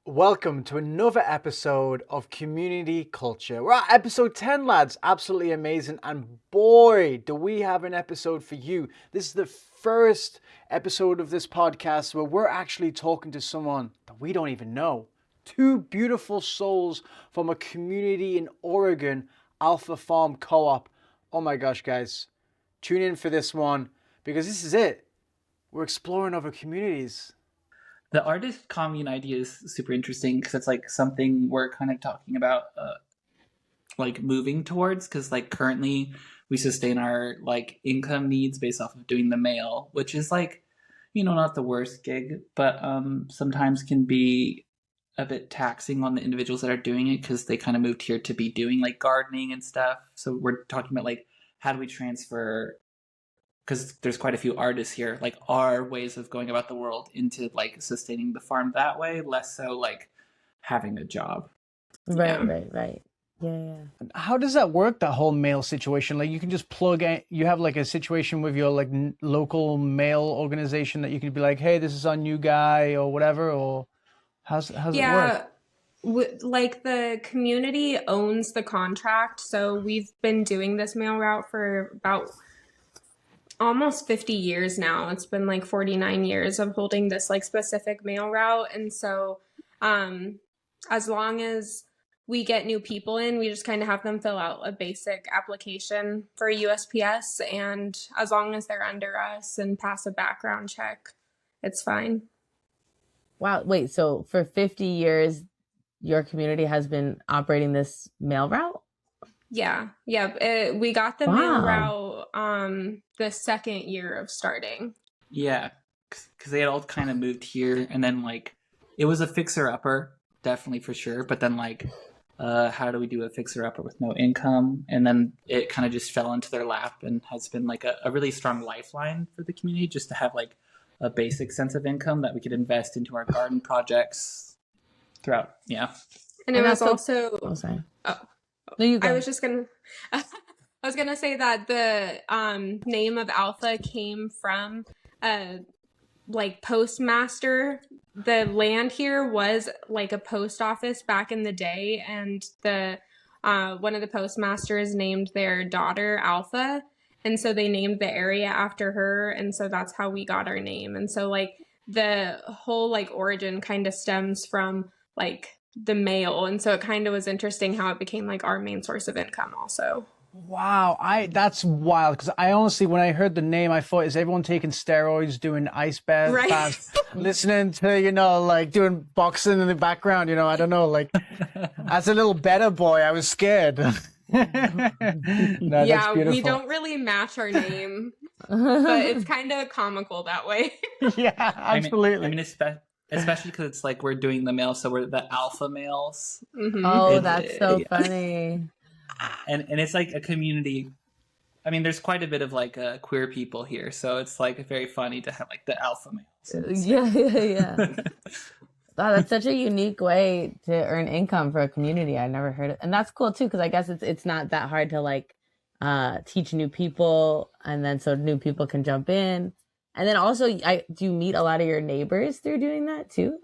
Welcome to another episode of Community Culture. We're at episode 10, lads. Absolutely amazing. And boy, do we have an episode for you. This is the first episode of this podcast where we're actually talking to someone that we don't even know. Two beautiful souls from a community in Oregon, Alpha Farm Co-op. Oh my gosh, guys. Tune in for this one because this is it. We're exploring other communities. The artist commune idea is super interesting because it's like something we're kind of talking about like moving towards, because like currently we sustain our like income needs based off of doing the mail, which is like, not the worst gig, but sometimes can be a bit taxing on the individuals that are doing it because they kind of moved here to be doing like gardening and stuff. So we're talking about like, how do we transfer, because there's quite a few artists here, like our ways of going about the world into like sustaining the farm that way, less so like having a job. Right. Yeah. How does that work, that whole mail situation? Like you can just plug in, you have like a situation with your like local mail organization that you can be like, hey, this is our new guy or whatever, or how's it work? Like the community owns the contract. So we've been doing this mail route for about almost 50 years now. It's been like 49 years of holding this like specific mail route. And so as long as we get new people in, we just kind of have them fill out a basic application for USPS. And as long as they're under us and pass a background check, it's fine. Wow. Wait, so for 50 years, your community has been operating this mail route? Yeah. We got the mail route the second year of starting. Yeah, because they had all kind of moved here, and then like it was a fixer-upper, definitely for sure, but then like how do we do a fixer-upper with no income? And then it kind of just fell into their lap and has been like a really strong lifeline for the community, just to have like a basic sense of income that we could invest into our garden projects throughout. Yeah. And it was also... Oh, sorry. Oh. No, you go. I was gonna say that the name of Alpha came from like postmaster. The land here was like a post office back in the day, and the one of the postmasters named their daughter Alpha, and so they named the area after her, and so that's how we got our name. And so like the whole like origin kind of stems from like the mail, and so it kind of was interesting how it became like our main source of income also. Wow, that's wild, because I honestly, when I heard the name, I thought, is everyone taking steroids, doing ice baths, listening to, like doing boxing in the background, I don't know, like as a little better boy, I was scared. No, yeah, we don't really match our name, but it's kind of comical that way. Yeah, absolutely. I mean especially because it's like we're doing the mail, so we're the alpha males. Mm-hmm. Oh, that's so funny. And it's like a community. I mean, there's quite a bit of like queer people here, so it's like very funny to have like the alpha males. Yeah. Wow, that's such a unique way to earn income for a community. I never heard it, and that's cool too, because I guess it's not that hard to like teach new people, and then so new people can jump in. And then also, do you meet a lot of your neighbors through doing that too?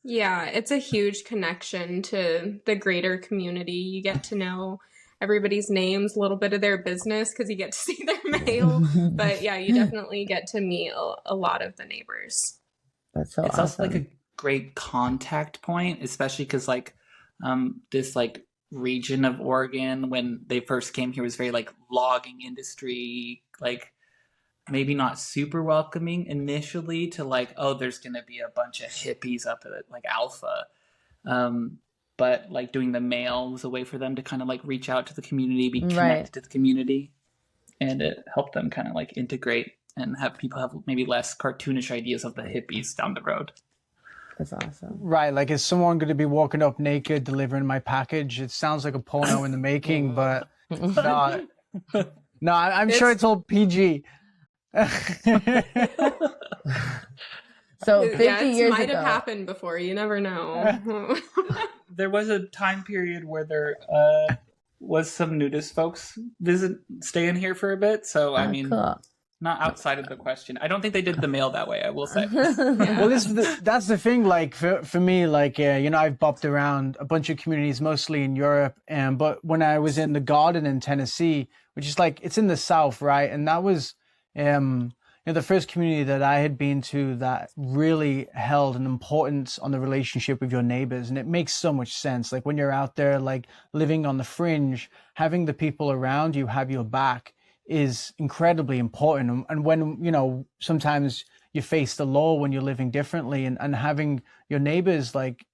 Yeah, it's a huge connection to the greater community. You get to know everybody's names, a little bit of their business, because you get to see their mail. But yeah, you definitely get to meet a lot of the neighbors. That's so awesome. It's also like a great contact point, especially because like this like region of Oregon, when they first came here, was very like logging industry, like maybe not super welcoming initially to like, oh, there's gonna be a bunch of hippies up at like Alpha, but like doing the mail was a way for them to kind of like reach out to the community, be connected to the community, and it helped them kind of like integrate and have people have maybe less cartoonish ideas of the hippies down the road. That's awesome. Right, like is someone going to be walking up naked delivering my package? It sounds like a porno in the making, but no, I'm sure it's all PG. So 50 years might ago, have happened before. You never know. There was a time period where there was some nudist folks staying here for a bit. So I mean, cool. not outside of the question. I don't think they did the mail that way, I will say. Yeah. Well, that's the thing. Like for me, like I've bopped around a bunch of communities, mostly in Europe, and but when I was in the Garden in Tennessee, which is like it's in the South, right? And that was the first community that I had been to that really held an importance on the relationship with your neighbors, and it makes so much sense. Like when you're out there, like living on the fringe, having the people around you have your back is incredibly important. And when sometimes you face the law when you're living differently, and having your neighbors like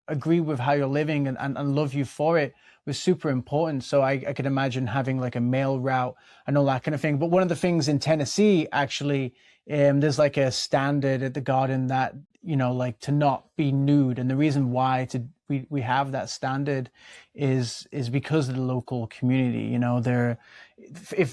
agree with how you're living and love you for it was super important. So I could imagine having like a mail route and all that kind of thing. But one of the things in Tennessee, actually, there's like a standard at the Garden that like to not be nude, and the reason why we have that standard is because of the local community. If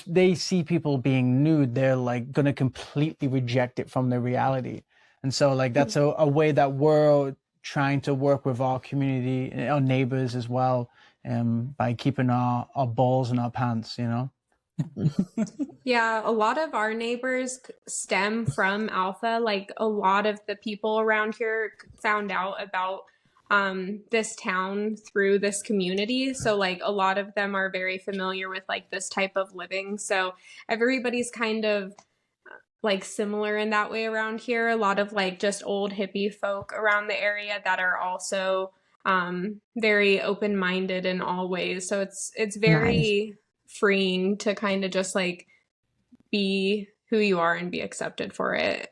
they see people being nude, they're like going to completely reject it from their reality. And so like that's a way that we're trying to work with our community, our neighbors as well, by keeping our balls in our pants. Yeah, a lot of our neighbors stem from Alpha. Like a lot of the people around here found out about this town through this community. So like a lot of them are very familiar with like this type of living. So everybody's kind of like similar in that way around here. A lot of like just old hippie folk around the area that are also very open-minded in all ways. So it's very freeing to kind of just like be who you are and be accepted for it.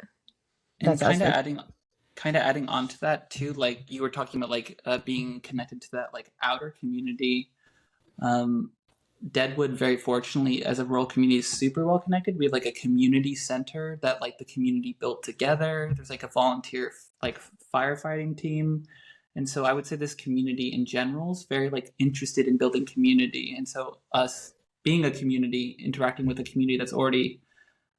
And That's kind of adding on to that too, like you were talking about like being connected to that like outer community. Deadwood, very fortunately, as a rural community, is super well connected. We have like a community center that like the community built together. There's like a volunteer like firefighting team. And so I would say this community in general is very like interested in building community. And so us being a community, interacting with a community that's already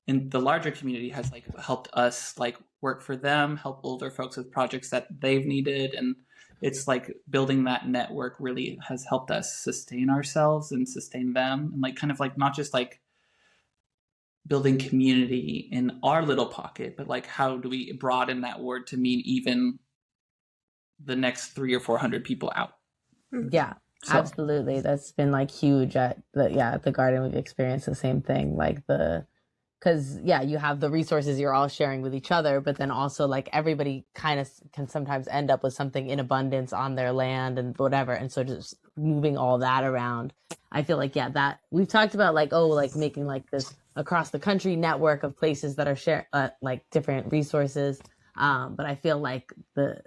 in the larger community has like helped us like work for them, help older folks with projects that they've needed. And it's like building that network really has helped us sustain ourselves and sustain them, and like kind of like not just like building community in our little pocket, but like how do we broaden that word to mean even the next 300 or 400 people out. Yeah, So- absolutely. That's been like huge at the Garden. We've experienced the same thing, like because you have the resources you're all sharing with each other, but then also like everybody kind of can sometimes end up with something in abundance on their land and whatever, and so just moving all that around, I feel like that we've talked about like making like this across the country network of places that are share like different resources, but I feel like the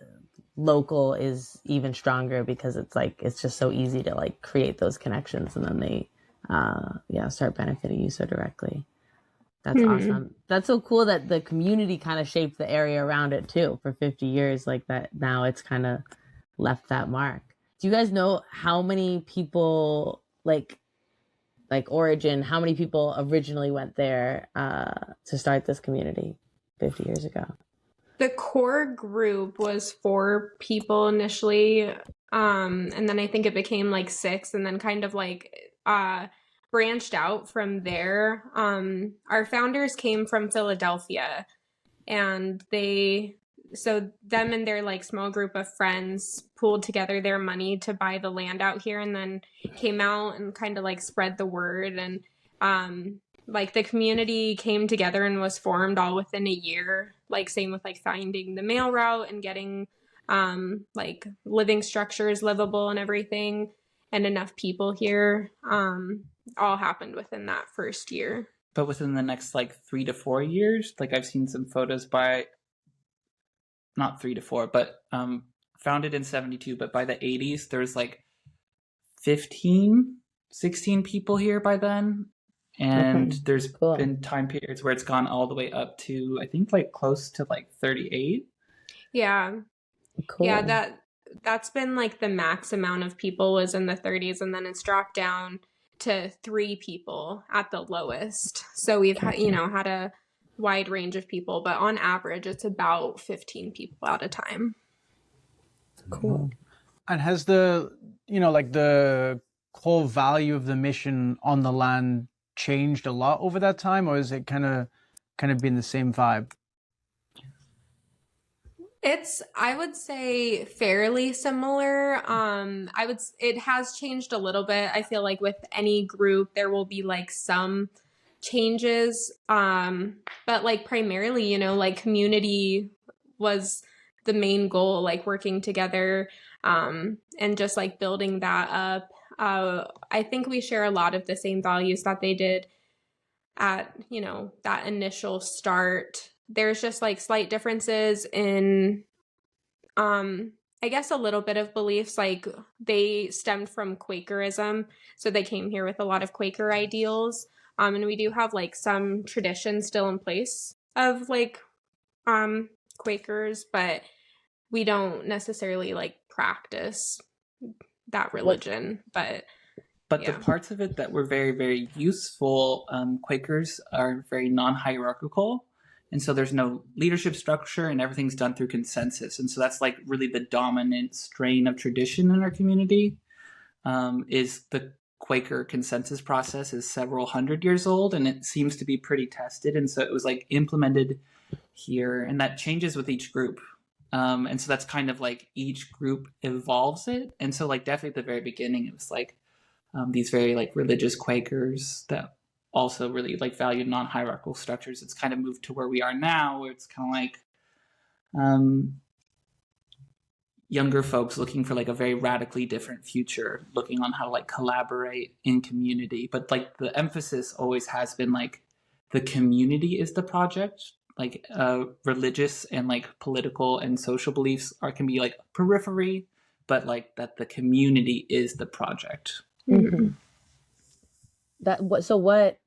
local is even stronger because it's just so easy to like create those connections, and then they start benefiting you so directly. That's awesome. That's so cool that the community kind of shaped the area around it too for 50 years, like that. Now it's kind of left that mark. Do you guys know how many people like Origin, how many people originally went there to start this community 50 years ago? The core group was 4 people initially, and then I think it became like 6, and then kind of like branched out from there. Our founders came from Philadelphia, and them and their like small group of friends pooled together their money to buy the land out here, and then came out and kind of like spread the word, and like the community came together and was formed all within a year. Like same with like finding the mail route and getting like living structures livable and everything, and enough people here. All happened within that first year. But within the next like 3 to 4 years, like I've seen some photos by not 3 to 4, but founded in 72, but by the 80s there's like 15, 16 people here by then. And there's been time periods where it's gone all the way up to I think like close to like 38. Yeah. Cool. Yeah, that's been like the max amount of people was in the 30s, and then it's dropped down to 3 people at the lowest. So we've had a wide range of people, but on average it's about 15 people at a time. Cool. And has the core value of the mission on the land changed a lot over that time, or is it kind of been the same vibe? It's, I would say, fairly similar. It has changed a little bit. I feel like with any group, there will be like some changes. But like primarily, you know, like community was the main goal, like working together, and just like building that up. I think we share a lot of the same values that they did at, you know, that initial start. There's just like slight differences in, I guess a little bit of beliefs. Like they stemmed from Quakerism, so they came here with a lot of Quaker ideals. And we do have like some traditions still in place of like Quakers, but we don't necessarily like practice that religion. But But yeah. the parts of it that were very, very useful, Quakers are very non-hierarchical. And so there's no leadership structure and everything's done through consensus. And so that's like really the dominant strain of tradition in our community, is the Quaker consensus process is several hundred years old and it seems to be pretty tested. And so it was like implemented here, and that changes with each group. And so that's kind of like each group evolves it. And so like definitely at the very beginning, it was like, these very like religious Quakers that also really like valued non-hierarchical structures. It's kind of moved to where we are now, where it's kind of like younger folks looking for like a very radically different future, looking on how to like collaborate in community. But like the emphasis always has been like the community is the project. Like religious and like political and social beliefs can be like periphery, but like that the community is the project. Mm-hmm. So what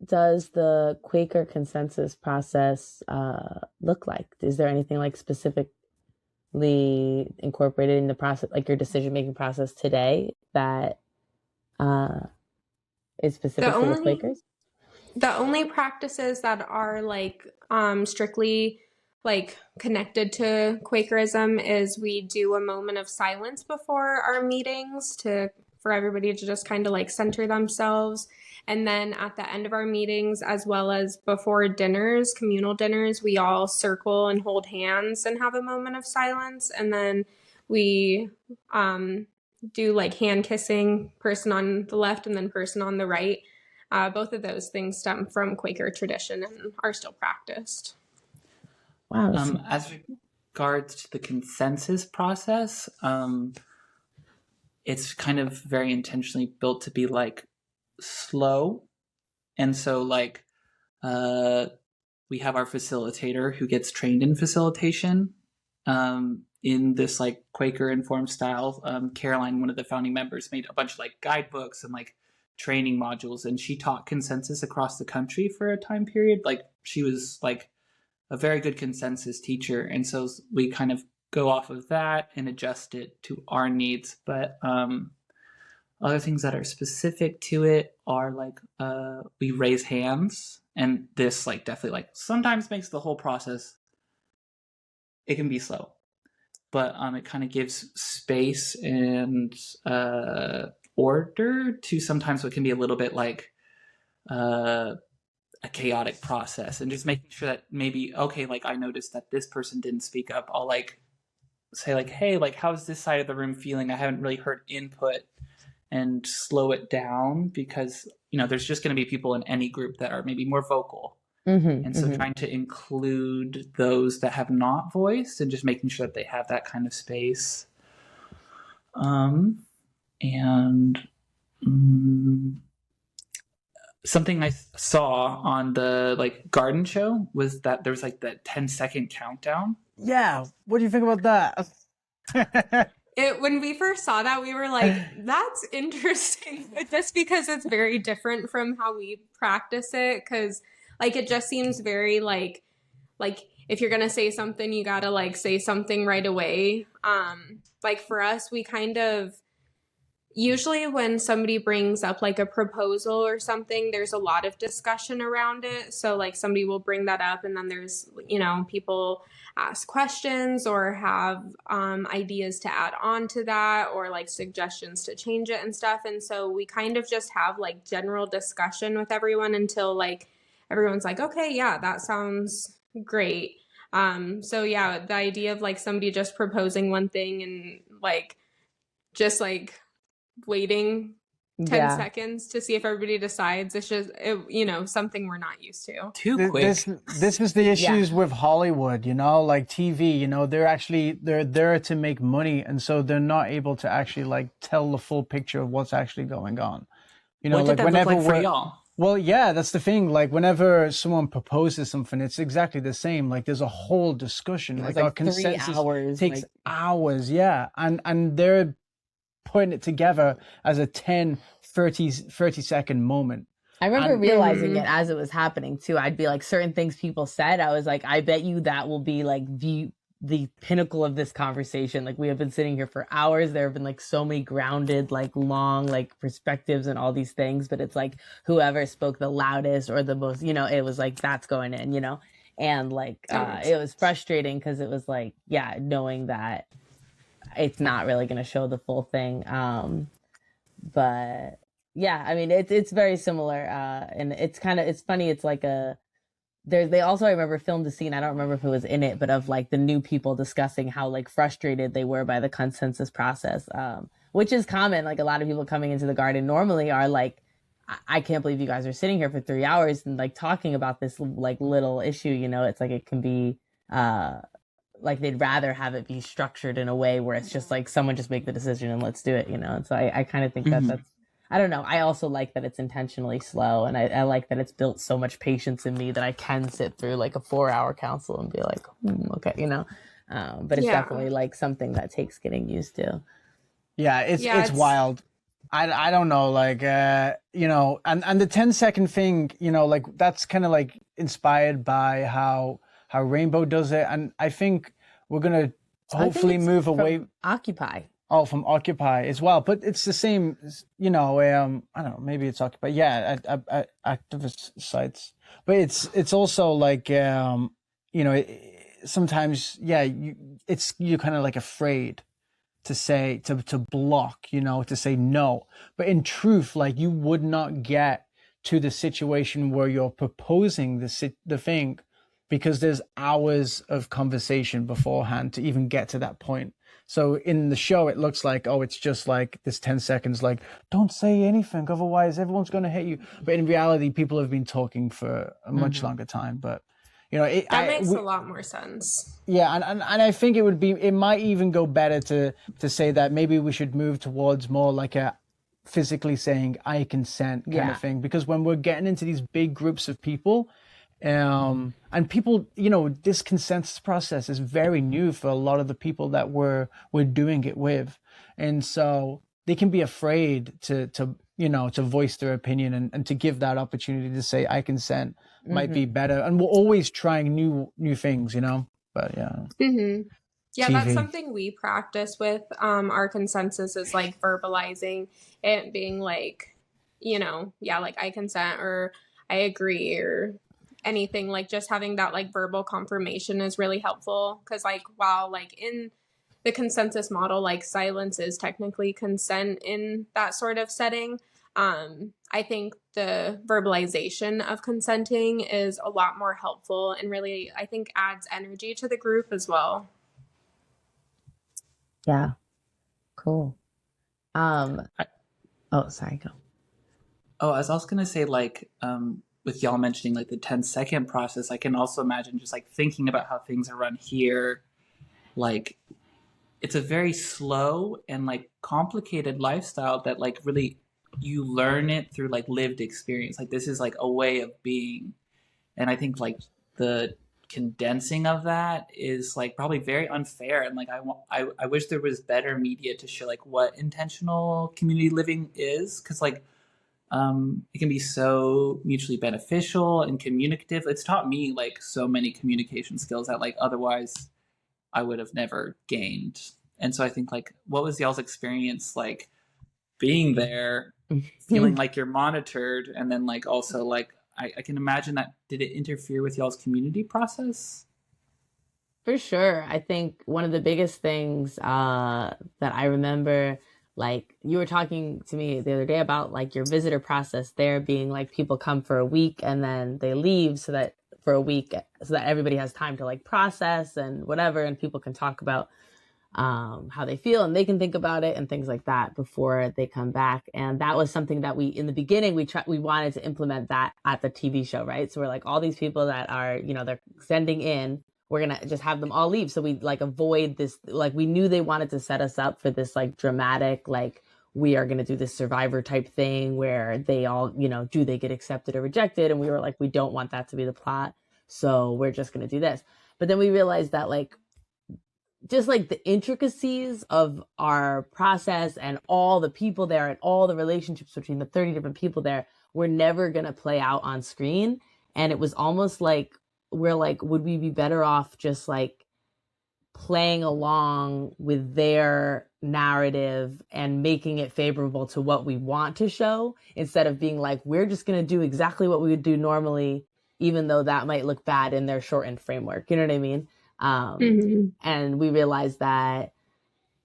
does the Quaker consensus process look like? Is there anything like specifically incorporated in the process, like your decision-making process today, that is specific to the Quakers? The only practices that are like strictly like connected to Quakerism is we do a moment of silence before our meetings for everybody to just kind of like center themselves. And then at the end of our meetings, as well as before dinners, communal dinners, we all circle and hold hands and have a moment of silence. And then we do like hand kissing, person on the left and then person on the right. Both of those things stem from Quaker tradition and are still practiced. Wow. As regards to the consensus process, it's kind of very intentionally built to be like slow. And so like we have our facilitator who gets trained in facilitation in this like Quaker informed style. Caroline, one of the founding members, made a bunch of like guidebooks and like training modules, and she taught consensus across the country for a time period. Like she was like a very good consensus teacher, and so we kind of go off of that and adjust it to our needs. But other things that are specific to it are like we raise hands, and this like definitely like sometimes makes the whole process, it can be slow, but it kind of gives space and order to sometimes what can be a little bit like a chaotic process, and just making sure that maybe, okay, like I noticed that this person didn't speak up, I'll like say like, hey, like how's this side of the room feeling? I haven't really heard input, and slow it down, because you know there's just going to be people in any group that are maybe more vocal. And so trying to include those that have not voiced and just making sure that they have that kind of space. Something I saw on the like garden show was that there was like that 10-second countdown. Yeah, what do you think about that? When we first saw that, we were like, that's interesting, just because it's very different from how we practice it, because like it just seems very like if you're gonna say something, you gotta like say something right away. Like for us, we kind of usually when somebody brings up like a proposal or something, there's a lot of discussion around it. So like somebody will bring that up, and then there's, you know, people ask questions or have ideas to add on to that, or like suggestions to change it and stuff. And so we kind of just have like general discussion with everyone until like everyone's like, okay, yeah, that sounds great. So yeah, the idea of like somebody just proposing one thing and like just like waiting 10 Yeah. seconds to see if everybody decides, it's just something we're not used to. Too quick. This is the issues with Hollywood, like TV, they're there to make money, and so they're not able to actually like tell the full picture of what's actually going on. What did that look like for y'all? Well, yeah, that's the thing. Like whenever someone proposes something, it's exactly the same. Like there's a whole discussion. It was Like our 3 consensus hours. takes hours, yeah. And they're putting it together as a 30 second moment. I remember realizing it as it was happening too. I'd be like, certain things people said, I was like, I bet you that will be like the pinnacle of this conversation. Like we have been sitting here for hours. There have been like so many grounded, like long, like perspectives and all these things, but it's like whoever spoke the loudest or the most, it was like, that's going in, and like, it was frustrating because it was like, yeah, knowing that it's not really going to show the full thing. But yeah, I mean, it's very similar. And it's funny. It's like they also, I remember, filmed a scene, I don't remember if it was in it, but of like the new people discussing how like frustrated they were by the consensus process, which is common. Like a lot of people coming into the garden normally are like, I can't believe you guys are sitting here for 3 hours and like talking about this like little issue, it's like it can be like they'd rather have it be structured in a way where it's just like someone just make the decision and let's do it, And so I kind of think that that's, I don't know. I also like that it's intentionally slow, and I like that it's built so much patience in me that I can sit through like a 4-hour council and be like, okay, but it's definitely like something that takes getting used to. Yeah, it's wild. I don't know, like, and the 10-second thing, like that's kind of like inspired by how Rainbow does it. And I think we're going to hopefully move away. Occupy. Oh, from Occupy as well. But it's the same, I don't know, maybe it's Occupy. Yeah, at activist sites. But it's also like, sometimes, yeah, you're kind of like afraid to say, to block, to say no. But in truth, like you would not get to the situation where you're proposing the thing, because there's hours of conversation beforehand to even get to that point. So in the show, it looks like, it's just like this 10 seconds, like, don't say anything, otherwise everyone's going to hate you. But in reality, people have been talking for a much longer time. But, that makes a lot more sense. Yeah, and I think it might even go better to say that maybe we should move towards more like a physically saying I consent kind of thing. Because when we're getting into these big groups of people, and people, this consensus process is very new for a lot of the people that we're doing it with. And so they can be afraid to voice their opinion, and to give that opportunity to say I consent might be better. And we're always trying new things, but yeah. Mm-hmm. Yeah, TV. That's something we practice with our consensus, is like verbalizing it, being like, like I consent or I agree or anything. Like just having that like verbal confirmation is really helpful, because like while like in the consensus model, like silence is technically consent in that sort of setting, I think the verbalization of consenting is a lot more helpful and really, I think, adds energy to the group as well. Yeah. Cool. Sorry, go. Oh, I was also going to say, like, with y'all mentioning like the 10-second process, I can also imagine just like thinking about how things are run here. Like, it's a very slow and like complicated lifestyle that like really you learn it through like lived experience. Like this is like a way of being. And I think like the condensing of that is like probably very unfair. And like, I wish there was better media to show like what intentional community living is. 'Cause like, it can be so mutually beneficial and communicative. It's taught me like so many communication skills that like otherwise I would have never gained. And so I think like, what was y'all's experience like being there, feeling like you're monitored, and then like also like I can imagine that, did it interfere with y'all's community process? For sure. I think one of the biggest things that I remember, like you were talking to me the other day about like your visitor process there being like people come for a week and then they leave so that for a week so that everybody has time to like process and whatever and people can talk about how they feel and they can think about it and things like that before they come back. And that was something that we in the beginning we wanted to implement that at the TV show, right? So we're like all these people that are, you know, they're sending in, we're gonna just have them all leave. So we like avoid this, like we knew they wanted to set us up for this like dramatic, like we are gonna do this survivor type thing where they all, you know, do they get accepted or rejected? And we were like, we don't want that to be the plot. So we're just gonna do this. But then we realized that like just like the intricacies of our process and all the people there and all the relationships between the 30 different people there were never going to play out on screen. And it was almost like, we're like, would we be better off just like playing along with their narrative and making it favorable to what we want to show instead of being like, we're just going to do exactly what we would do normally, even though that might look bad in their shortened framework. You know what I mean? And we realized that,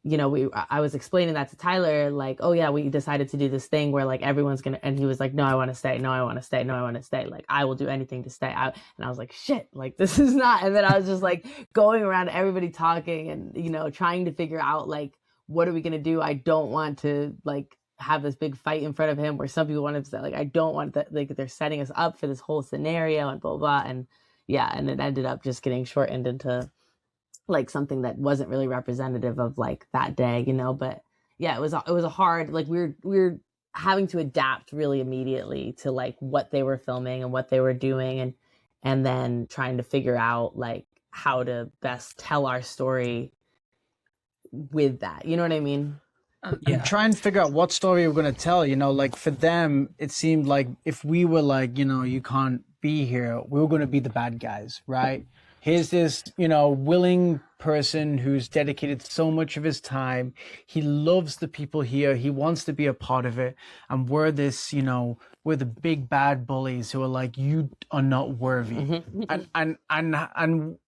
you know, I was explaining that to Tyler, like, oh yeah, we decided to do this thing where like everyone's gonna, and he was like, no, I want to stay. No, I want to stay. No, I want to stay. Like, I will do anything to stay. And I was like, shit, like this is not. And then I was just like going around everybody talking and, you know, trying to figure out like, what are we going to do? I don't want to like have this big fight in front of him where some people want to say like, I don't want that. Like they're setting us up for this whole scenario and blah, blah. And yeah. And it ended up just getting shortened into like something that wasn't really representative of like that day, you know. But yeah, it was a hard, like we were having to adapt really immediately to like what they were filming and what they were doing, and then trying to figure out like how to best tell our story with that, you know what I mean? And try and figure out what story we're going to tell. You know, like for them, it seemed like if we were like, you know, you can't be here, we were going to be the bad guys, right? Here's this, you know, willing person who's dedicated so much of his time. He loves the people here. He wants to be a part of it. And we're this, you know, we're the big bad bullies who are like, you are not worthy. And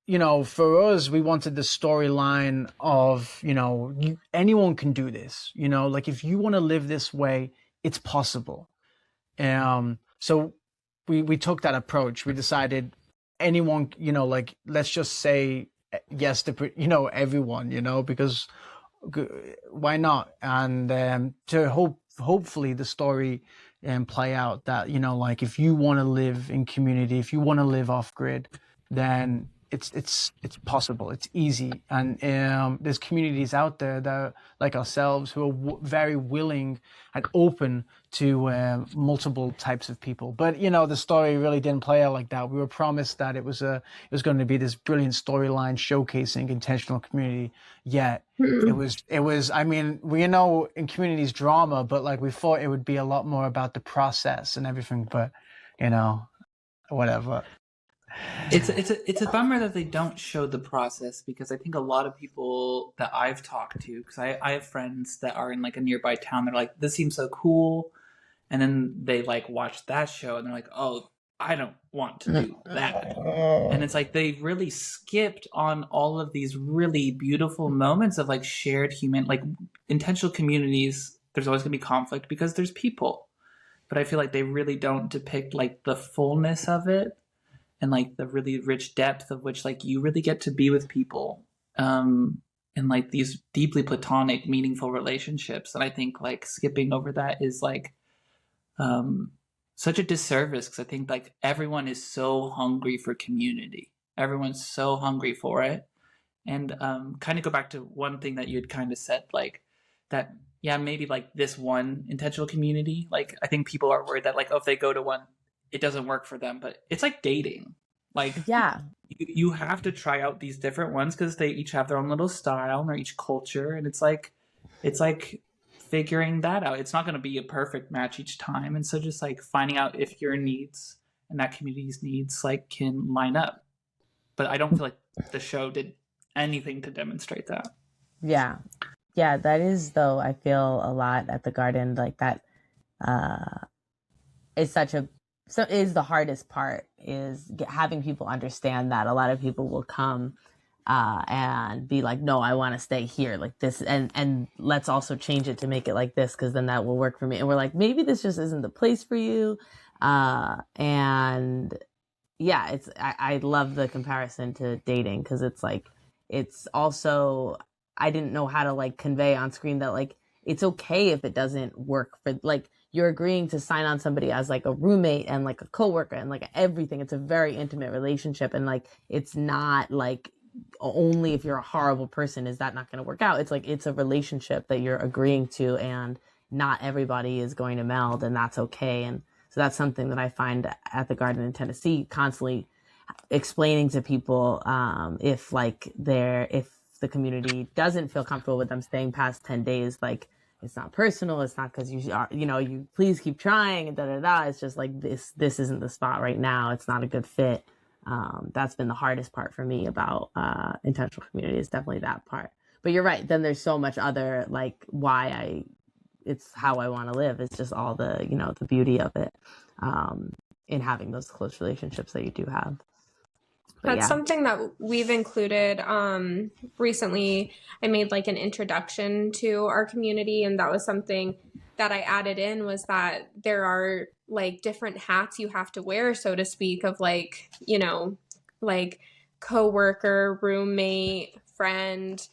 you know, for us, we wanted the storyline of, you know, anyone can do this. You know, like if you want to live this way, it's possible. So we took that approach. We decided anyone, you know, like let's just say yes to, you know, everyone, you know, because why not? And to hopefully the story play out that, you know, like if you want to live in community, if you want to live off grid, then it's possible. It's easy, and there's communities out there that like ourselves who are very willing and open to multiple types of people. But you know, the story really didn't play out like that. We were promised that it was going to be this brilliant storyline showcasing intentional community. Yet it was. I mean, we know in communities drama, but like we thought it would be a lot more about the process and everything. But you know, whatever. It's a bummer that they don't show the process, because I think a lot of people that I've talked to, because I have friends that are in like a nearby town, they're like, this seems so cool, and then they like watch that show and they're like, oh, I don't want to do that. And it's like they really skipped on all of these really beautiful moments of like shared human, like intentional communities. There's always gonna be conflict because there's people, but I feel like they really don't depict like the fullness of it and like the really rich depth of which like you really get to be with people, and like these deeply platonic meaningful relationships. And I think like skipping over that is like such a disservice, because I think like everyone is so hungry for community, everyone's so hungry for it. And kind of go back to one thing that you had kind of said, like that, yeah, maybe like this one intentional community, like I think people are worried that like, oh, if they go to one, it doesn't work for them. But it's like dating. Like, yeah, you have to try out these different ones because they each have their own little style and they're each culture. And it's like figuring that out. It's not going to be a perfect match each time. And so just like finding out if your needs and that community's needs like can line up. But I don't feel like the show did anything to demonstrate that. Yeah, that is, though, I feel a lot at the garden, like that is is the hardest part, is having people understand that a lot of people will come and be like, no, I want to stay here like this, and let's also change it to make it like this, because then that will work for me. And we're like, maybe this just isn't the place for you. And yeah, I love the comparison to dating, because it's like, it's also, I didn't know how to like convey on screen that like it's okay if it doesn't work for, like, you're agreeing to sign on somebody as like a roommate and like a coworker and like everything. It's a very intimate relationship, and like it's not like only if you're a horrible person is that not going to work out. It's like it's a relationship that you're agreeing to, and not everybody is going to meld, and that's okay. And so that's something that I find at the Garden in Tennessee, constantly explaining to people, if the community doesn't feel comfortable with them staying past 10 days, like, it's not personal. It's not because you are, you please keep trying and It's just like, this isn't the spot right now. It's not a good fit. That's been the hardest part for me about intentional community, is definitely that part. But you're right. Then there's so much other, like, it's how I want to live. It's just all the, the beauty of it, in having those close relationships that you do have. But that's something that we've included. Recently, I made like an introduction to our community, and that was something that I added in, was that there are like different hats you have to wear, so to speak, of like, like coworker, roommate, friend,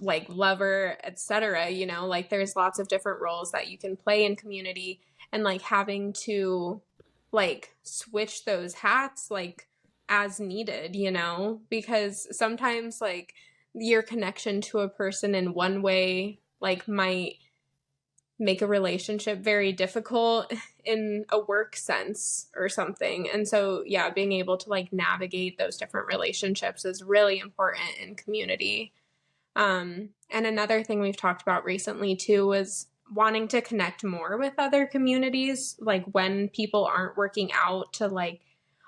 like lover, etc. Like there's lots of different roles that you can play in community, and like having to like switch those hats like as needed, because sometimes like your connection to a person in one way like might make a relationship very difficult in a work sense or something. And so yeah, being able to like navigate those different relationships is really important in community. And another thing we've talked about recently too was wanting to connect more with other communities, like when people aren't working out, to like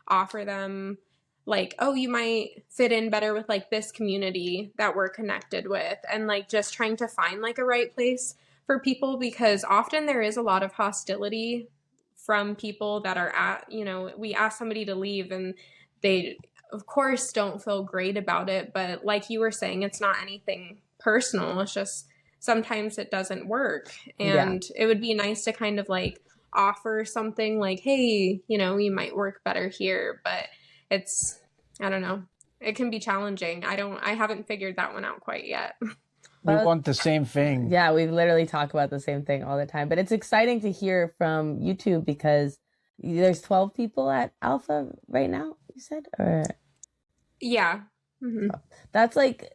offer them like, oh, you might fit in better with like this community that we're connected with, and like just trying to find like a right place for people, because often there is a lot of hostility from people that are at, we ask somebody to leave and they of course don't feel great about it, but like you were saying, it's not anything personal. It's just sometimes it doesn't work, and it would be nice to kind of like offer something like, hey, you might work better here, but it's, I don't know, it can be challenging. I haven't figured that one out quite yet. We want the same thing. Yeah, we literally talk about the same thing all the time, but it's exciting to hear from you two, because there's 12 people at Alpha right now, you said? Or yeah. Mm-hmm. That's like,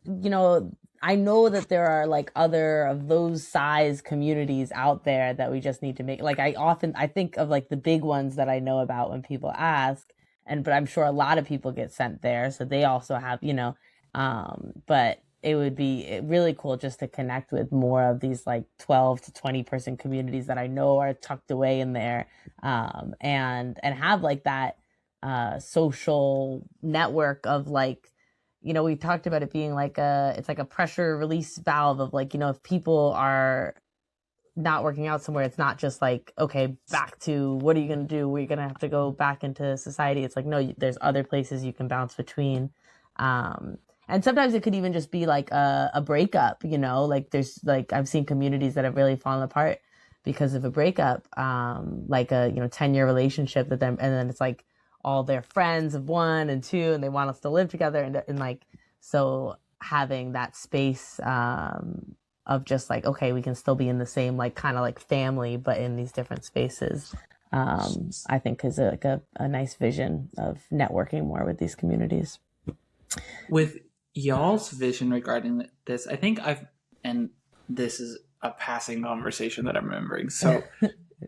I know that there are like other of those size communities out there that we just need to make, like, I think of like the big ones that I know about when people ask, but I'm sure a lot of people get sent there, so they also have, but it would be really cool just to connect with more of these like 12 to 20 person communities that I know are tucked away in there, and have like that social network of like, we talked about it being like it's like a pressure release valve of like, if people are not working out somewhere, it's not just like, okay, back to what are you going to do? We're going to have to go back into society. It's like, no, there's other places you can bounce between. And sometimes it could even just be like a breakup, like there's like, I've seen communities that have really fallen apart because of a breakup, like a, 10-year relationship and then it's like all their friends of 1 and 2, and they want us to live together. And like, so having that space, of just like, okay, we can still be in the same, like, kind of like family, but in these different spaces, I think is like a nice vision of networking more with these communities. With y'all's vision regarding this, I think and this is a passing conversation that I'm remembering, so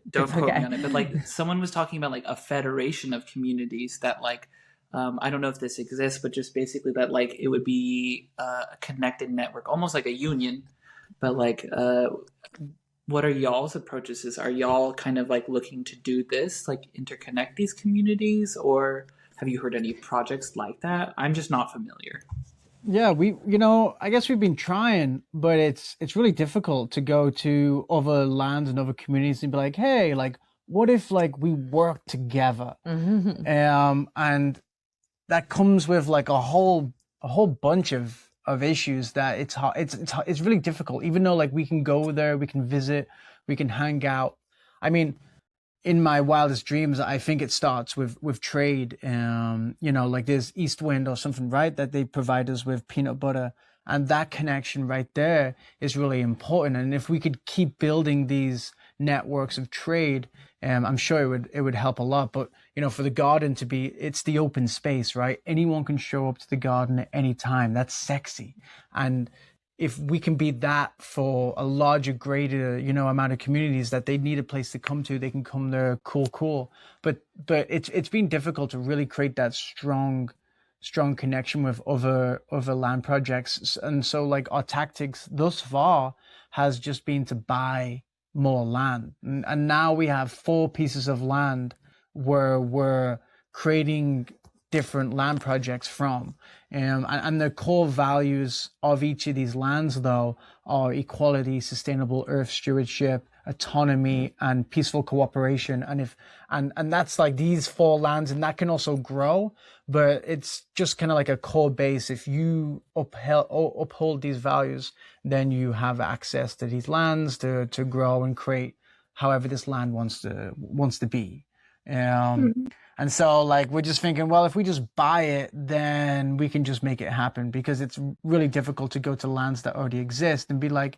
don't quote me on it, but like someone was talking about like a federation of communities that like, I don't know if this exists, but just basically that like it would be a connected network, almost like a union. But like, what are y'all's approaches? Are y'all kind of like looking to do this, like interconnect these communities, or have you heard any projects like that? I'm just not familiar. Yeah, I guess we've been trying, but it's really difficult to go to other lands and other communities and be like, hey, like, what if like we work together? And that comes with like a whole a whole bunch of issues that it's hard, it's really difficult, even though like we can go there, we can visit, we can hang out. I mean, in my wildest dreams, I think it starts with trade. You know, like there's East Wind or something, right? That they provide us with peanut butter, and that connection right there is really important. And if we could keep building these networks of trade, I'm sure it would help a lot. But you know, for the garden to be, it's the open space, right? Anyone can show up to the garden at any time. That's sexy, and if we can be that for a larger, greater, you know, amount of communities that they need a place to come to, they can come there, cool. But it's been difficult to really create that strong connection with other land projects. And so like our tactics thus far has just been to buy more land. And now we have 4 pieces of land where we're creating different land projects from. And the core values of each of these lands, though, are equality, sustainable earth stewardship, autonomy, and peaceful cooperation. And that's like these 4 lands, and that can also grow, but it's just kind of like a core base. If you uphold these values, then you have access to these lands to grow and create however this land wants to be. And so like we're just thinking, well, if we just buy it, then we can just make it happen, because it's really difficult to go to lands that already exist and be like,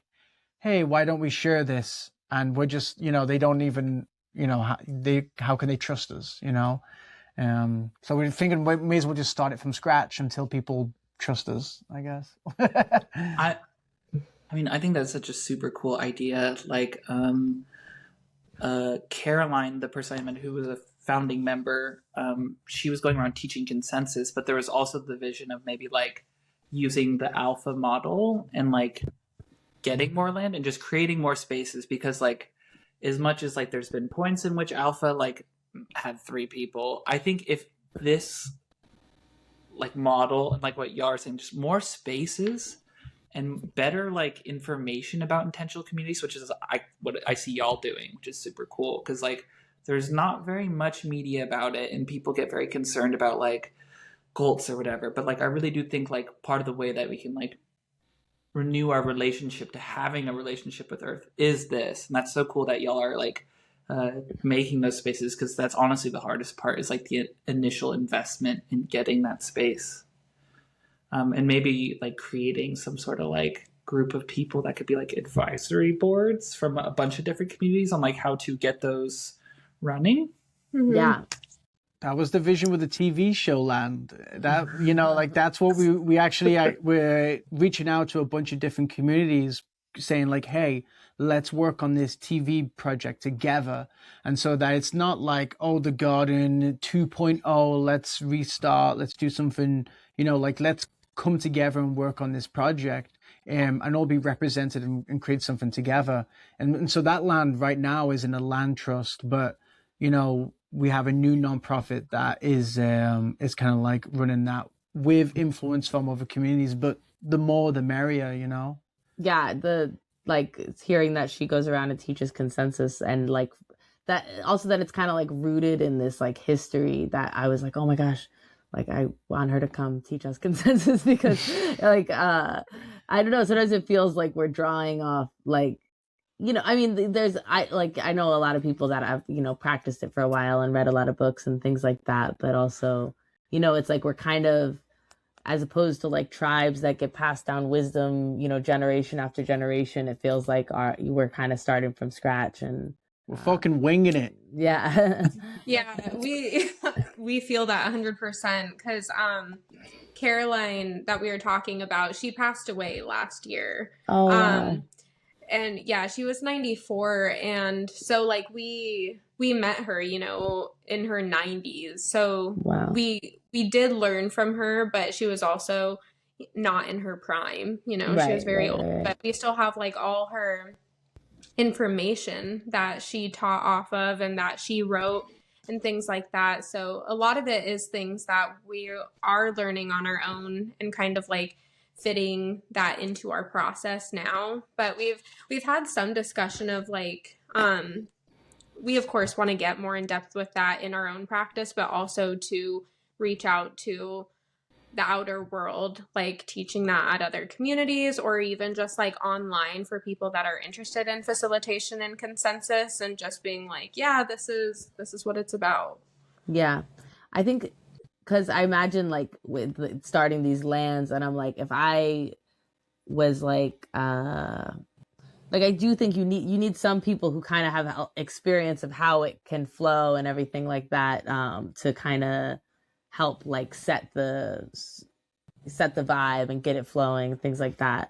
hey, why don't we share this? And we're just, you know, they don't even, you know, how can they trust us, you know? So we're thinking we may as well just start it from scratch until people trust us, I guess. I mean, I think that's such a super cool idea. Like, Caroline, the person I met who was a founding member, she was going around teaching consensus, but there was also the vision of maybe like using the alpha model and like getting more land and just creating more spaces, because like as much as like there's been points in which alpha like had 3 people, I think if this like model and like what y'all are saying, just more spaces and better like information about intentional communities, which is what I see y'all doing, which is super cool, because like there's not very much media about it and people get very concerned about like cults or whatever. But like I really do think like part of the way that we can like renew our relationship to having a relationship with Earth is this. And that's so cool that y'all are like making those spaces, because that's honestly the hardest part, is like the initial investment in getting that space. And maybe like creating some sort of like group of people that could be like advisory boards from a bunch of different communities on like how to get those running. Mm-hmm. Yeah. That was the vision with the TV show land. That, you know, like that's what we actually, we're reaching out to a bunch of different communities saying like, hey, let's work on this TV project together. And so that it's not like, oh, the garden 2.0, let's restart, let's do something, you know, like let's come together and work on this project, and all be represented and create something together. And so that land right now is in a land trust, but, you know, we have a new nonprofit that is kind of like running that with influence from other communities, but the more the merrier, you know? Yeah, like hearing that she goes around and teaches consensus, and like that also that it's kind of like rooted in this like history, that I was like, oh my gosh, like I want her to come teach us consensus, because like I don't know, sometimes it feels like we're drawing off like, you know, I mean, I know a lot of people that have, you know, practiced it for a while and read a lot of books and things like that, but also, you know, it's like we're kind of, as opposed to like tribes that get passed down wisdom, you know, generation after generation, it feels like we're kind of starting from scratch, and we're fucking winging it. Yeah. Yeah, we feel that 100%, because Caroline that we were talking about, she passed away last year. Oh, wow. And yeah, she was 94, and so like we met her, you know, in her 90s. So Wow. we did learn from her, but she was also not in her prime, you know. She was very old, but we still have like all her information that she taught off of and that she wrote and things like that. So a lot of it is things that we are learning on our own and kind of like fitting that into our process now. But we've had some discussion of like we of course want to get more in depth with that in our own practice, but also to reach out to the outer world, like teaching that at other communities or even just like online for people that are interested in facilitation and consensus, and just being like, yeah, this is what it's about. Yeah. I think because I imagine like with starting these lands, and I'm like, if I was like I do think you need some people who kind of have experience of how it can flow and everything like that, to kind of help like set the vibe and get it flowing, things like that,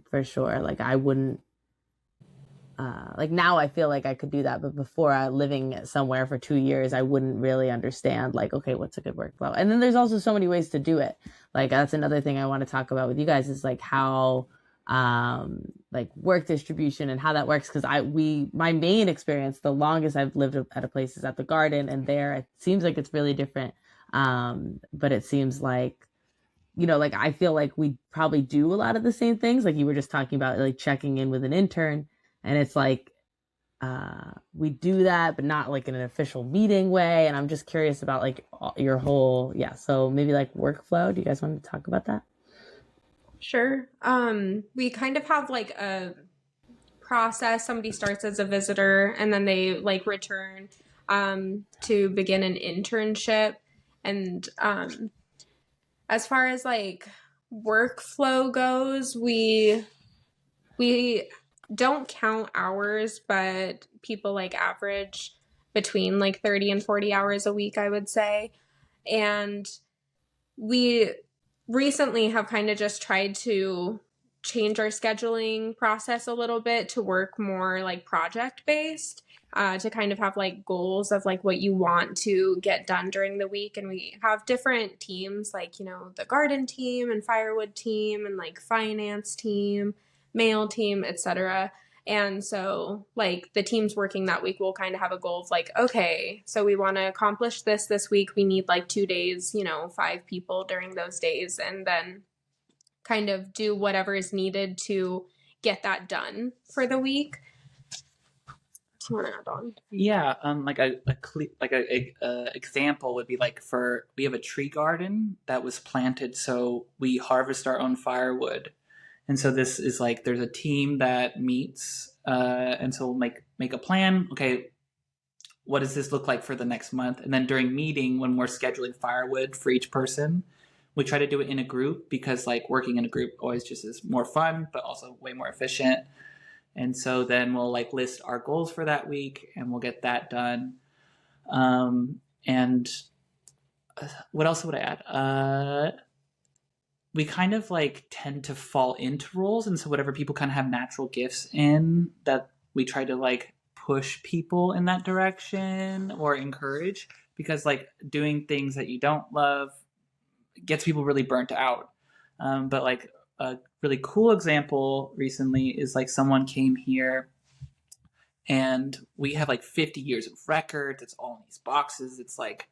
for sure. Like I wouldn't, like now I feel like I could do that, but before, living somewhere for 2 years, I wouldn't really understand like, okay, what's a good workflow. And then there's also so many ways to do it. Like that's another thing I want to talk about with you guys, is like how like work distribution and how that works, because my main experience, the longest I've lived at a place, is at the garden, and there it seems like it's really different. But it seems like, like I feel like we probably do a lot of the same things, like you were just talking about, like checking in with an intern, and it's like we do that, but not like in an official meeting way. And I'm just curious about like your whole, yeah, so maybe like workflow. Do you guys want to talk about that? Sure. We kind of have like a process. Somebody starts as a visitor and then they like return to begin an internship. And as far as like workflow goes, we don't count hours, but people like average between like 30 and 40 hours a week, I would say. And we recently have kind of just tried to change our scheduling process a little bit to work more like project based, to kind of have like goals of like what you want to get done during the week. And we have different teams, like, the garden team and firewood team and like finance team, mail team, etc. And so like the teams working that week will kind of have a goal of like, okay, so we want to accomplish this week. We need like 2 days, 5 people during those days, and then kind of do whatever is needed to get that done for the week. Do you want to add on? Yeah, like a example would be like, we have a tree garden that was planted, so we harvest our own firewood. And so this is like, there's a team that meets, and so we'll make a plan. Okay, what does this look like for the next month? And then during meeting, when we're scheduling firewood for each person, we try to do it in a group, because like working in a group always just is more fun, but also way more efficient. And so then we'll like list our goals for that week, and we'll get that done. And what else would I add? We kind of like tend to fall into roles, and so whatever people kind of have natural gifts in, that we try to like push people in that direction or encourage, because like doing things that you don't love gets people really burnt out. But like a really cool example recently is like someone came here, and we have like 50 years of records. It's all in these boxes. It's like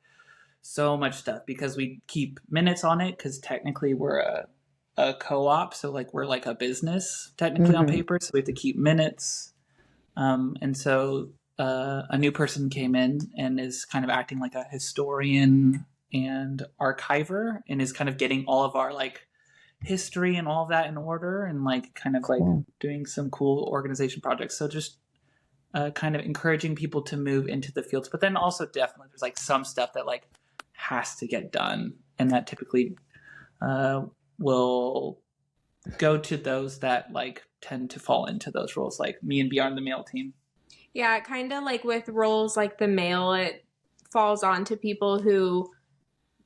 so much stuff, because we keep minutes on it, because technically we're a co-op, so like we're like a business technically on paper, so we have to keep minutes. And so a new person came in and is kind of acting like a historian and archiver, and is kind of getting all of our like history and all of that in order, and like kind of like doing some cool organization projects. So just kind of encouraging people to move into the fields, but then also definitely there's like some stuff that like has to get done, and that typically will go to those that like tend to fall into those roles, like me and Beyond the Mail team. Yeah, kind of like with roles like the mail, it falls on to people who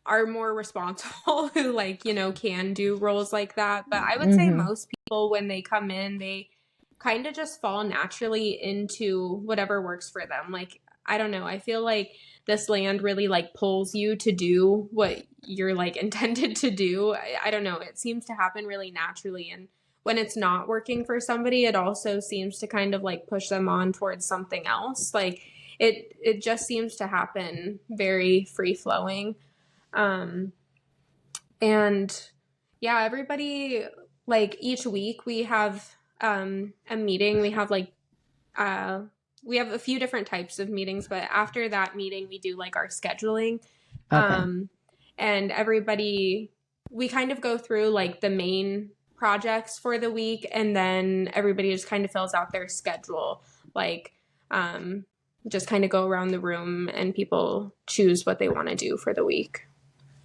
are more responsible, who like, can do roles like that. But I would say most people, when they come in, they kind of just fall naturally into whatever works for them. Like, I don't know, I feel like this land really like pulls you to do what you're like intended to do. I don't know, it seems to happen really naturally. And when it's not working for somebody, it also seems to kind of like push them on towards something else. Like it just seems to happen very free flowing. And yeah, everybody, like each week we have a meeting. We have like we have a few different types of meetings, but after that meeting we do like our scheduling. Okay. And everybody we kind of go through like the main projects for the week, and then everybody just kind of fills out their schedule. Like, just kind of go around the room and people choose what they want to do for the week.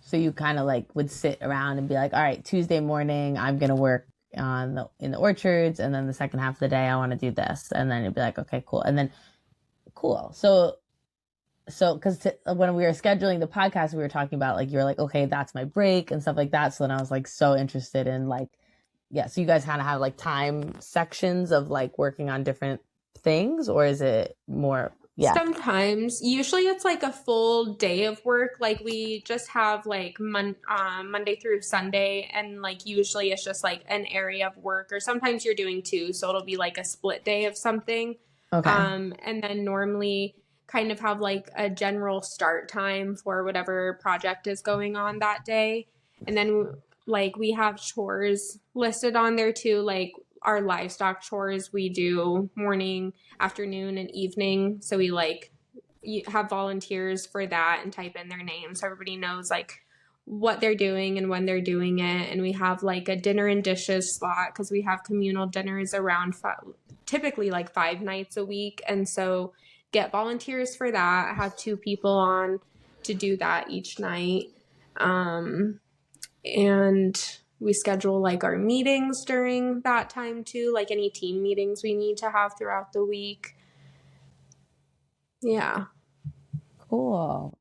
So you kind of like would sit around and be like, all right, Tuesday morning, I'm going to work in the orchards. And then the second half of the day, I want to do this. And then it'd be like, okay, cool. And then cool. So because when we were scheduling the podcast, we were talking about like, you're like, okay, that's my break and stuff like that. So then I was like so interested in like, yeah. So you guys kind of have like time sections of like working on different things, or is it more? Yeah. Sometimes, usually it's like a full day of work. Like we just have like Monday through Sunday, and like usually it's just like an area of work, or sometimes you're doing two, so it'll be like a split day of something. Okay. And then normally kind of have like a general start time for whatever project is going on that day. And then like we have chores listed on there too, like our livestock chores we do morning, afternoon, and evening. So we like have volunteers for that and type in their names so everybody knows like what they're doing and when they're doing it. And we have like a dinner and dishes slot because we have communal dinners around typically like 5 nights a week. And so get volunteers for that. Have 2 people on to do that each night. And we schedule like our meetings during that time too, like any team meetings we need to have throughout the week. Yeah. Cool.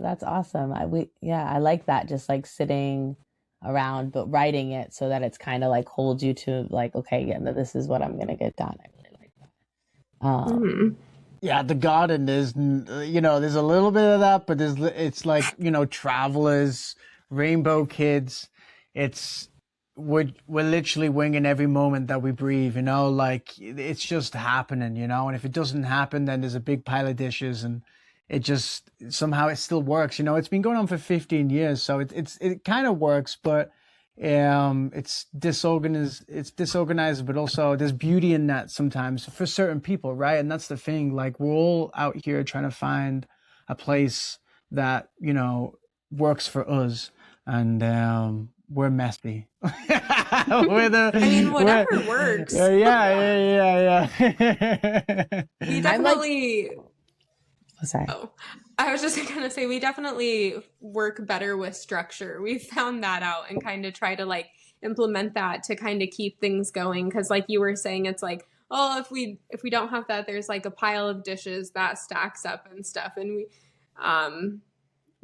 That's awesome. I like that. Just like sitting around, but writing it so that it's kind of like holds you to like, okay, yeah, this is what I'm going to get done. I really like that. Yeah, the garden is, there's a little bit of that, but it's like, travelers, rainbow kids. We're literally winging every moment that we breathe, like it's just happening, and if it doesn't happen, then there's a big pile of dishes, and it just somehow it still works. It's been going on for 15 years, so it kind of works, but it's disorganized, but also there's beauty in that sometimes for certain people, right? And that's the thing, like we're all out here trying to find a place that works for us, and we're messy. Whatever works. Yeah. We definitely. Sorry. Oh, I was just gonna say we definitely work better with structure. We found that out and kind of try to like implement that to kind of keep things going. Because like you were saying, it's like, oh, if we don't have that, there's like a pile of dishes that stacks up and stuff, and we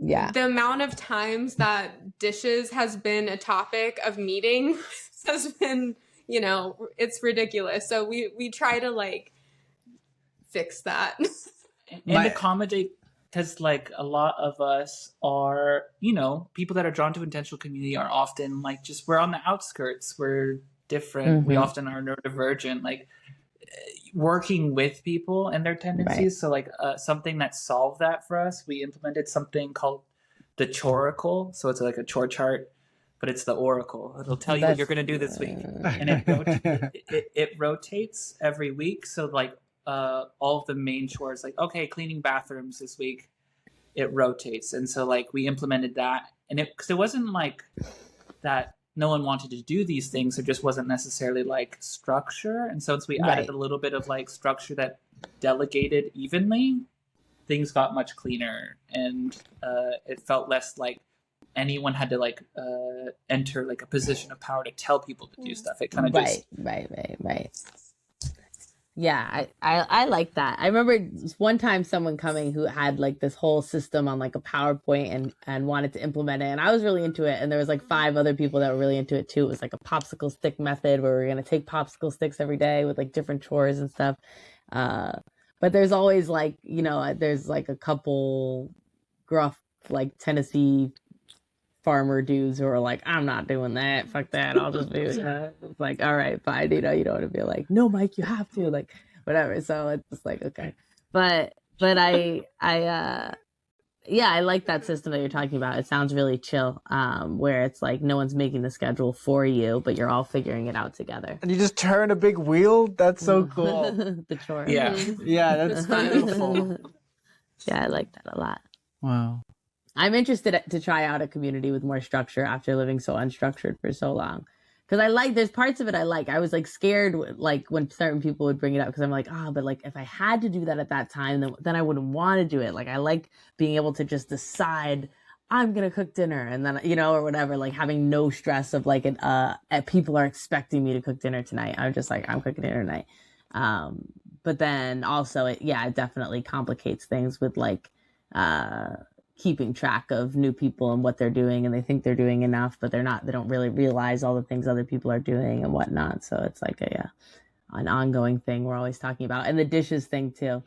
yeah. The amount of times that dishes has been a topic of meeting has been, it's ridiculous. So we try to like fix that. And accommodate, because like a lot of us are, people that are drawn to intentional community are often like we're on the outskirts. We're different. We often are neurodivergent. Like working with people and their tendencies. Right. So like something that solved that for us, we implemented something called the choracle. So it's like a chore chart, but it's the oracle. It'll tell you what you're going to do this week. And it rotates every week. So like all of the main chores, like, okay, cleaning bathrooms this week, it rotates. And so like we implemented that, and because it wasn't like that no one wanted to do these things. There just wasn't necessarily like structure. And so once we added a little bit of like structure that delegated evenly, things got much cleaner, and it felt less like anyone had to like enter like a position of power to tell people to do stuff. It kind of just right. Yeah, I like that. I remember one time someone coming who had like this whole system on like a PowerPoint and wanted to implement it. And I was really into it. And there was like 5 other people that were really into it too. It was like a popsicle stick method where we were going to take popsicle sticks every day with like different chores and stuff. But there's always like, there's like a couple gruff like Tennessee farmer dudes who are like, I'm not doing that. Fuck that. I'll just do that. It's like, all right, fine. You don't want to be like, no, Mike, you have to, like, whatever. So it's just like, okay. But I like that system that you're talking about. It sounds really chill, where it's like no one's making the schedule for you, but you're all figuring it out together. And you just turn a big wheel. That's so cool. The chore. Yeah. Yeah, that's beautiful. Yeah, I like that a lot. Wow. I'm interested to try out a community with more structure after living so unstructured for so long. Because I like, there's parts of it I like. I was like scared, like when certain people would bring it up, because I'm like, but like if I had to do that at that time, then I wouldn't want to do it. Like I like being able to just decide I'm gonna cook dinner, and then or whatever. Like having no stress of like people are expecting me to cook dinner tonight. I'm just like I'm cooking dinner tonight. But then also it definitely complicates things with like keeping track of new people and what they're doing, and they think they're doing enough, but they're not. They don't really realize all the things other people are doing and whatnot. So it's like an ongoing thing we're always talking about. And the dishes thing too.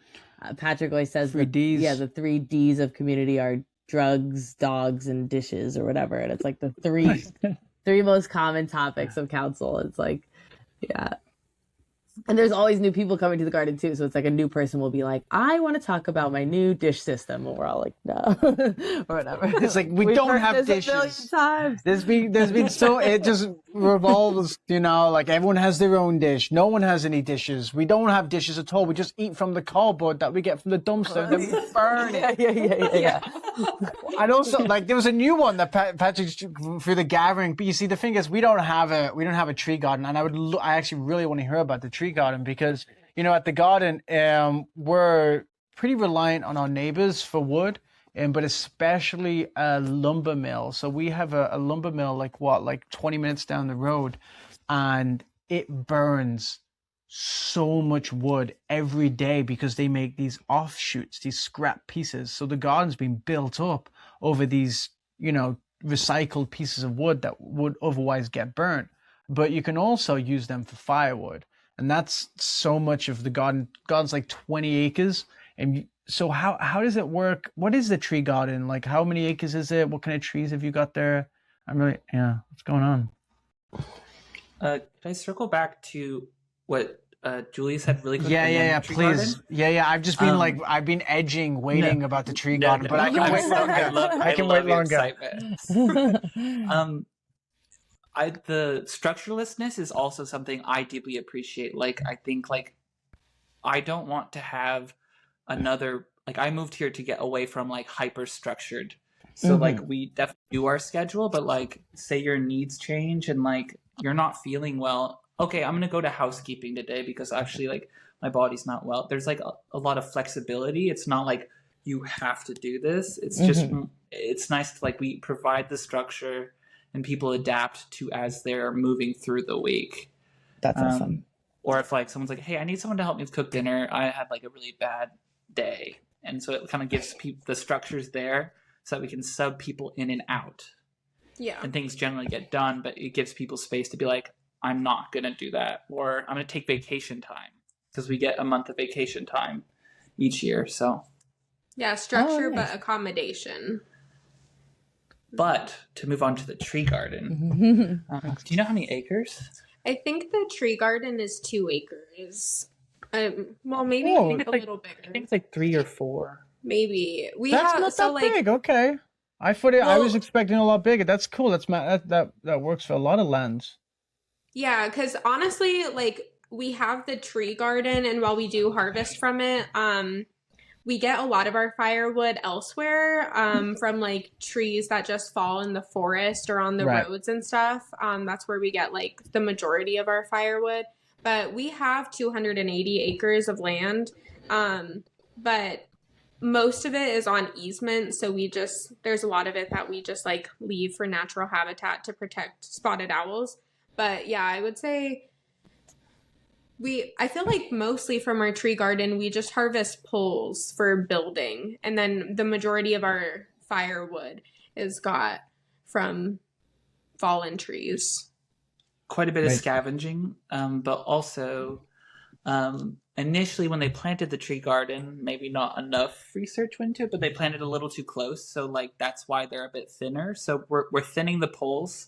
Patrick always says Three Ds. Yeah, the 3 Ds of community are drugs, dogs, and dishes or whatever. And it's like the three most common topics of council. It's like, yeah. And there's always new people coming to the garden too. So it's like a new person will be like, I want to talk about my new dish system. And we're all like, no, or whatever. It's like, we don't have dishes. There's been so, it just revolves, like everyone has their own dish. No one has any dishes. We don't have dishes at all. We just eat from the cardboard that we get from the dumpster and then we burn it. Yeah. And also, like, there was a new one that Patrick for the gathering. But you see, the thing is, we don't have a tree garden, and I actually really want to hear about the tree garden because at the garden, we're pretty reliant on our neighbors for wood, but especially a lumber mill. So we have a lumber mill like 20 minutes down the road, and it burns so much wood every day because they make these offshoots, these scrap pieces. So the garden's been built up over these, recycled pieces of wood that would otherwise get burnt. But you can also use them for firewood. And that's so much of the garden. Garden's like 20 acres. And so how does it work? What is the tree garden? Like, how many acres is it? What kind of trees have you got there? What's going on? Can I circle back to what Julie said really quickly? Yeah, please. Garden? Yeah. I've just been I've been waiting about the tree garden, but I can wait longer. I can wait longer. The structurelessness is also something I deeply appreciate. Like, I think I don't want to have another, I moved here to get away from hyper structured. So we definitely do our schedule, but say your needs change and you're not feeling well. Okay, I'm going to go to housekeeping today because actually my body's not well. There's a lot of flexibility. It's not you have to do this. It's just, it's nice to we provide the structure and people adapt to as they're moving through the week. That's awesome. Or if someone's like, hey, I need someone to help me cook dinner. I had a really bad day. And so it kind of gives people the structures there so that we can sub people in and out. Yeah. And things generally get done, but it gives people space to be I'm not going to do that. Or I'm going to take vacation time because we get a month of vacation time each year. So yeah, structure, but accommodation. But to move on to the tree garden, do you know how many acres? I think the tree garden is 2 acres. Well, maybe a little bigger. I think it's 3 or 4. Maybe That's not that big. Okay, I was expecting a lot bigger. That's cool. That works for a lot of lands. Yeah, because honestly, we have the tree garden, and while we do harvest from it, we get a lot of our firewood elsewhere from trees that just fall in the forest or on the roads and stuff. That's where we get the majority of our firewood. But we have 280 acres of land, but most of it is on easement. So there's a lot of it that we just leave for natural habitat to protect spotted owls. But yeah, I would say I feel mostly from our tree garden, we just harvest poles for building. And then the majority of our firewood is got from fallen trees. Quite a bit of scavenging, but also initially when they planted the tree garden, maybe not enough research went into it, but they planted a little too close. So that's why they're a bit thinner. So we're thinning the poles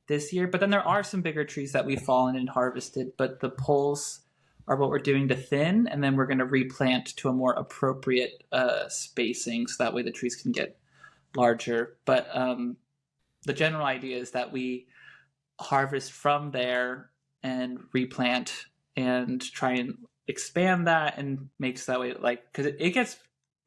this year, but then there are some bigger trees that we've fallen and harvested, but the poles are what we're doing to thin, and then we're going to replant to a more appropriate spacing so that way the trees can get larger. But the general idea is that we harvest from there and replant and try and expand that and make so that way because it gets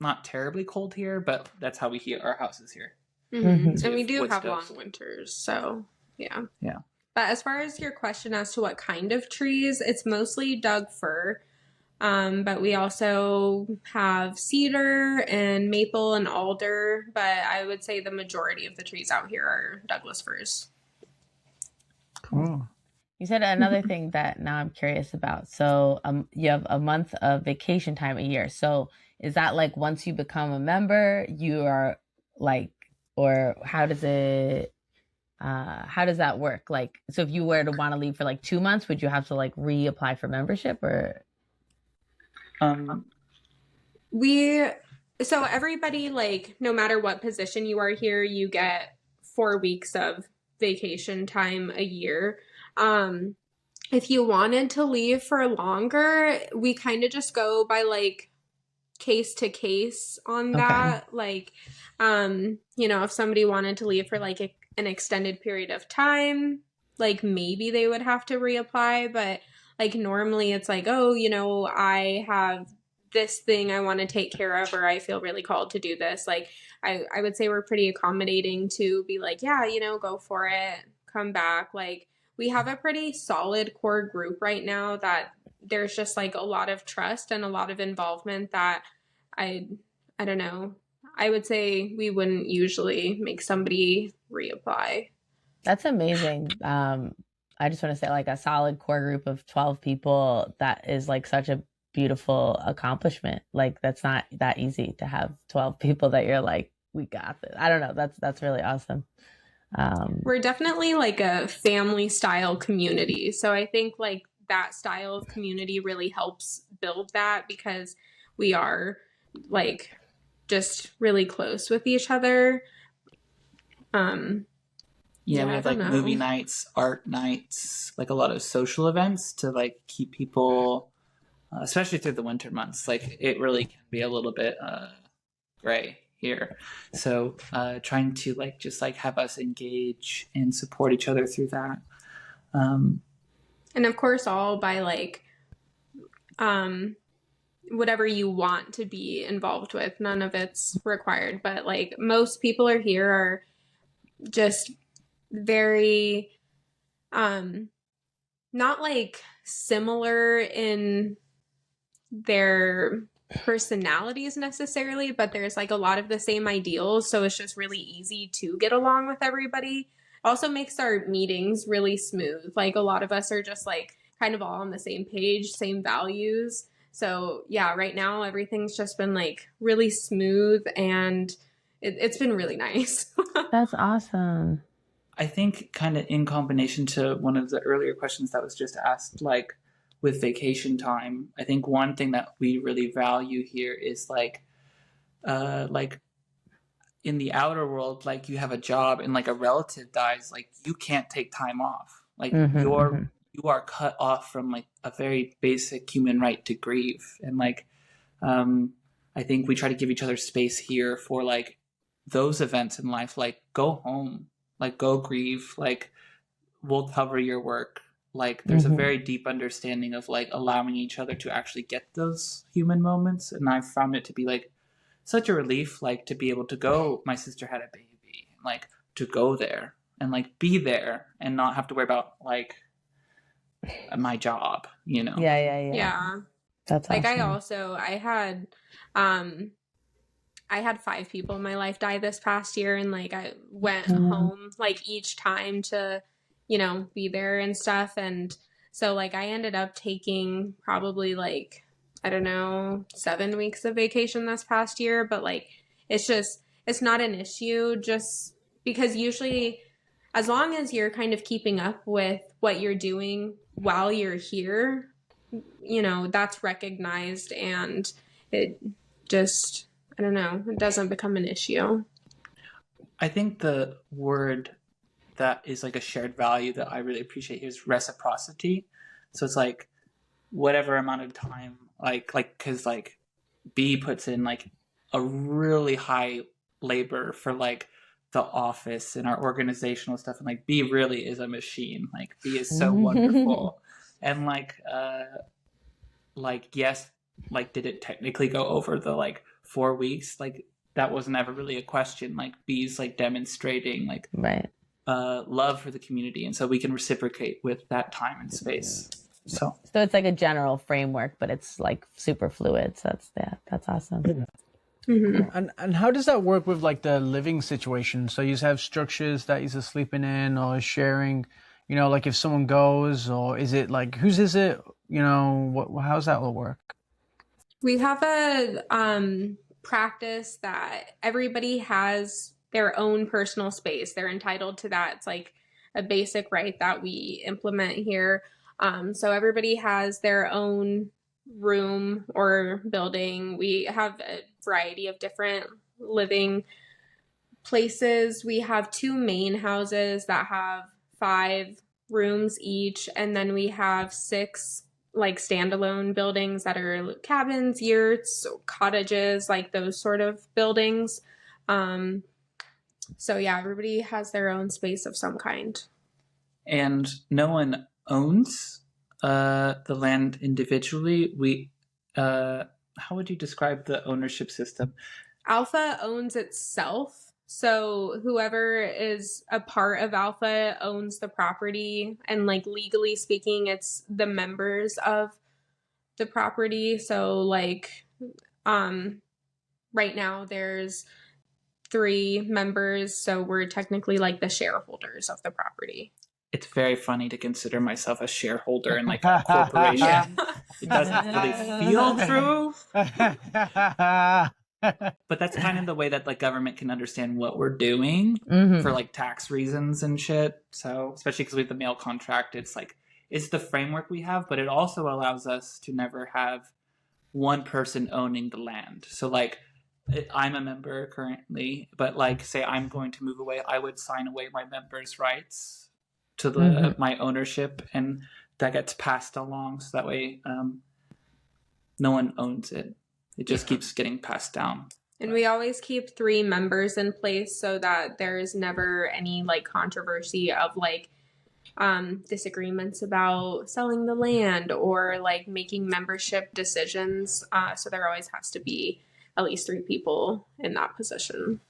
not terribly cold here, but that's how we heat our houses here. Mhm. And we do Wood have stoves. long winters, so yeah. Yeah. But as far as your question as to what kind of trees, it's mostly Doug fir. But we also have cedar and maple and alder. But I would say the majority of the trees out here are Douglas firs. Cool. You said another thing that now I'm curious about. So you have a month of vacation time a year. So is that like once you become a member, you are like, or how does that work? Like, so if you were to want to leave for like 2 months, would you have to like reapply for membership or? So everybody, like, no matter what position you are here, you get 4 weeks of vacation time a year. If you wanted to leave for longer, we kind of just go by like case to case on that. Like, if somebody wanted to leave for like an extended period of time, like maybe they would have to reapply. But like normally it's like, oh, I have this thing I want to take care of, or I feel really called to do this. Like, I would say we're pretty accommodating to be like, yeah, go for it, come back. Like, we have a pretty solid core group right now that there's just like a lot of trust and a lot of involvement that I don't know. I would say we wouldn't usually make somebody reapply. That's amazing. I just want to say like a solid core group of 12 people, that is like such a beautiful accomplishment. Like that's not that easy to have 12 people that you're like, we got this. I don't know. That's really awesome. We're definitely like a family style community. So I think like that style of community really helps build that, because we are like just really close with each other. We have like movie nights, art nights, like a lot of social events to like keep people, especially through the winter months. Like it really can be a little bit gray here. So trying to like just like have us engage and support each other through that. And of course, all by like whatever you want to be involved with. None of it's required. But like most people here are just very not like similar in their personalities necessarily, but there's like a lot of the same ideals, so it's just really easy to get along with everybody. Also makes our meetings really smooth. Like a lot of us are just like kind of all on the same page, same values. So yeah, right now everything's just been like really smooth, and it's been really nice. That's awesome. I think kind of in combination to one of the earlier questions that was just asked, like with vacation time, I think one thing that we really value here is like in the outer world, like you have a job and like a relative dies, like you can't take time off. Like you are cut off from like a very basic human right to grieve. And like I think we try to give each other space here for like those events in life, like go home, like go grieve, like we'll cover your work. Like there's a very deep understanding of like allowing each other to actually get those human moments. And I've found it to be like such a relief, like to be able to go, my sister had a baby, like to go there and like be there and not have to worry about like my job, Yeah. That's like awesome. I had 5 people in my life die this past year, and like I went home like each time to be there and stuff. And so like I ended up taking probably like, I don't know, 7 weeks of vacation this past year. But like it's not an issue, just because usually as long as you're kind of keeping up with what you're doing while you're here, that's recognized, and it just, I don't know, it doesn't become an issue. I think the word that is like a shared value that I really appreciate here is reciprocity. So it's like whatever amount of time, like because like B puts in like a really high labor for like the office and our organizational stuff, and like B really is a machine. Like B is so wonderful. And like yes, like, did it technically go over the like 4 weeks? Like, that wasn't ever really a question. Like, bees like demonstrating like Right. love for the community, and so we can reciprocate with that time and space. So it's like a general framework, but it's like super fluid. So that's awesome. Mm-hmm. And how does that work with like the living situation? So you have structures that you're sleeping in or sharing, you know, like if someone goes, or is it like whose is it? You know, how's that all work? We have a practice that everybody has their own personal space. They're entitled to that. It's like a basic right that we implement here. So everybody has their own room or building. We have a variety of different living places. We have 2 main houses that have 5 rooms each, and then we have 6 like standalone buildings that are cabins, yurts, cottages, like those sort of buildings. So yeah, everybody has their own space of some kind. and no one owns the land individually. We how would you describe the ownership system? Alpha owns itself. So whoever is a part of Alpha owns the property, and like legally speaking, it's the members of the property. So like right now there's 3 members, so we're technically like the shareholders of the property. It's very funny to consider myself a shareholder in like a corporation. Yeah. It doesn't really feel true, but that's kind of the way that like government can understand what we're doing for like tax reasons and shit. So especially because we have the mail contract, it's like it's the framework we have, but it also allows us to never have one person owning the land. So like I'm a member currently, but like say I'm going to move away, I would sign away my members' rights to the my ownership, and that gets passed along, so that way no one owns it. It just keeps getting passed down. And we always keep 3 members in place so that there's never any like controversy of like disagreements about selling the land or like making membership decisions. So there always has to be at least 3 people in that position.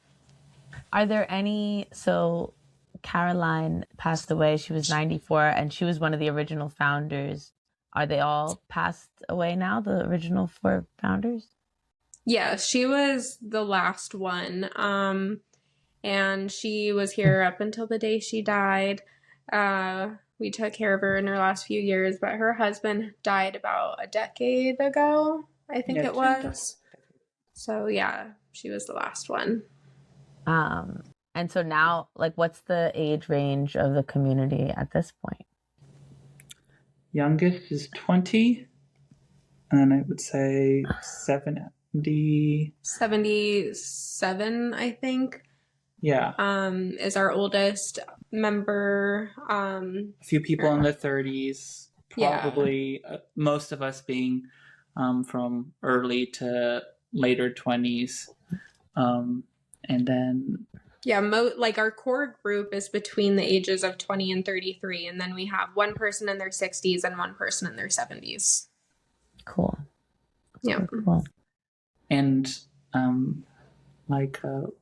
Are there any, so Caroline passed away, she was 94, and she was one of the original founders. Are they all passed away now, the original 4 founders? Yeah, she was the last one. And she was here up until the day she died. We took care of her in her last few years, but her husband died about a decade ago, I think it was. So yeah, she was the last one. And so now, like, what's the age range of the community at this point? Youngest is 20, and then I would say 77, I think. Yeah. Is our oldest member. A few people in their 30s, probably most of us being from early to later 20s. And then like our core group is between the ages of 20 and 33, and then we have 1 person in their 60s and 1 person in their 70s. Cool. Yeah. Cool. And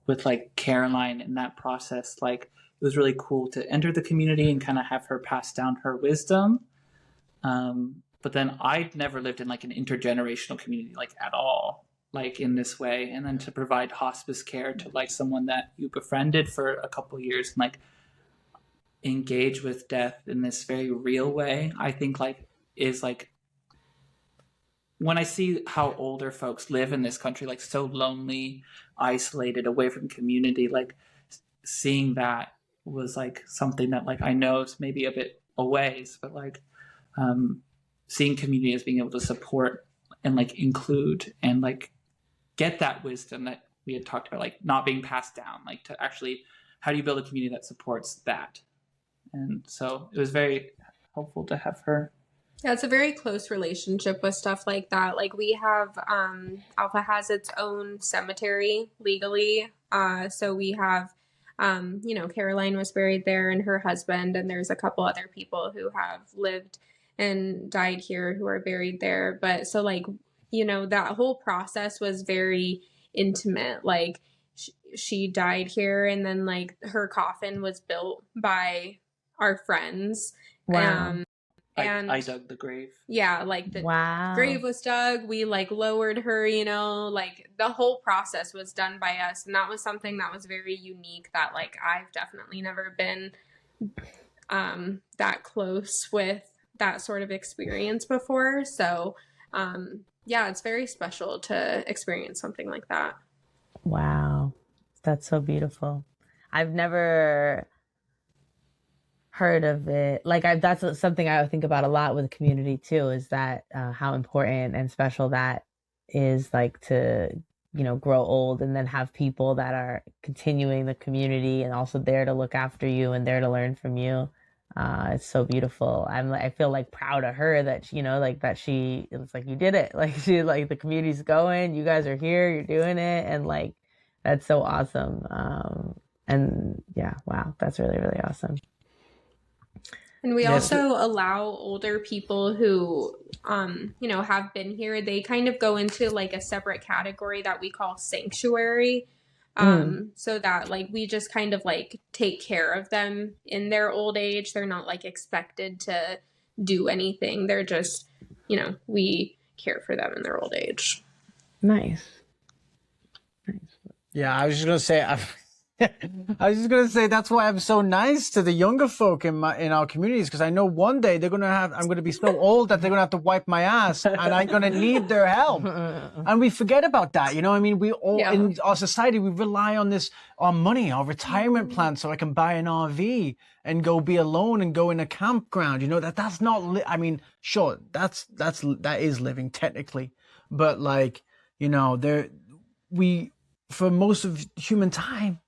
with like Caroline in that process, like it was really cool to enter the community and kind of have her pass down her wisdom. But then I'd never lived in like an intergenerational community like at all, like in this way. And then to provide hospice care to like someone that you befriended for a couple of years and like engage with death in this very real way, I think like is like, when I see how older folks live in this country, like so lonely, isolated, away from community, like seeing that was like something that like I know is maybe a bit a ways, but like seeing community as being able to support and like include and like get that wisdom that we had talked about, like not being passed down, like to actually, how do you build a community that supports that? And so it was very helpful to have her. Yeah, it's a very close relationship with stuff like that. Like we have, Alpha has its own cemetery legally. So we have, Caroline was buried there and her husband, and there's a couple other people who have lived and died here who are buried there. But so like you know, that whole process was very intimate. Like she died here, and then like her coffin was built by our friends. Wow. And I dug the grave. Yeah, like the Wow. grave was dug, we like lowered her, you know, like the whole process was done by us, and that was something that was very unique that like I've definitely never been that close with that sort of experience before. So yeah, it's very special to experience something like that. Wow. That's so beautiful. I've never heard of it. Like that's something I think about a lot with the community too, is that how important and special that is, like to, you know, grow old and then have people that are continuing the community and also there to look after you and there to learn from you. It's so beautiful. I feel like proud of her that, you know, like that it's like, you did it. Like she, like the community's going, you guys are here, you're doing it. And like, that's so awesome. And yeah, wow, that's really, really awesome. And we also allow older people who, you know, have been here, they kind of go into like a separate category that we call sanctuary. So that like we just kind of like take care of them in their old age. They're not like expected to do anything. They're just, you know, we care for them in their old age. Nice. Yeah, I was just gonna say, that's why I'm so nice to the younger folk in our communities, because I know one day I'm gonna be so old that they're gonna have to wipe my ass, and I'm gonna need their help. And we forget about that, you know. I mean, we all in our society, we rely on money, our retirement plan, so I can buy an RV and go be alone and go in a campground. You know, that's not. I mean, sure, that is living technically, but like, you know, for most of human time,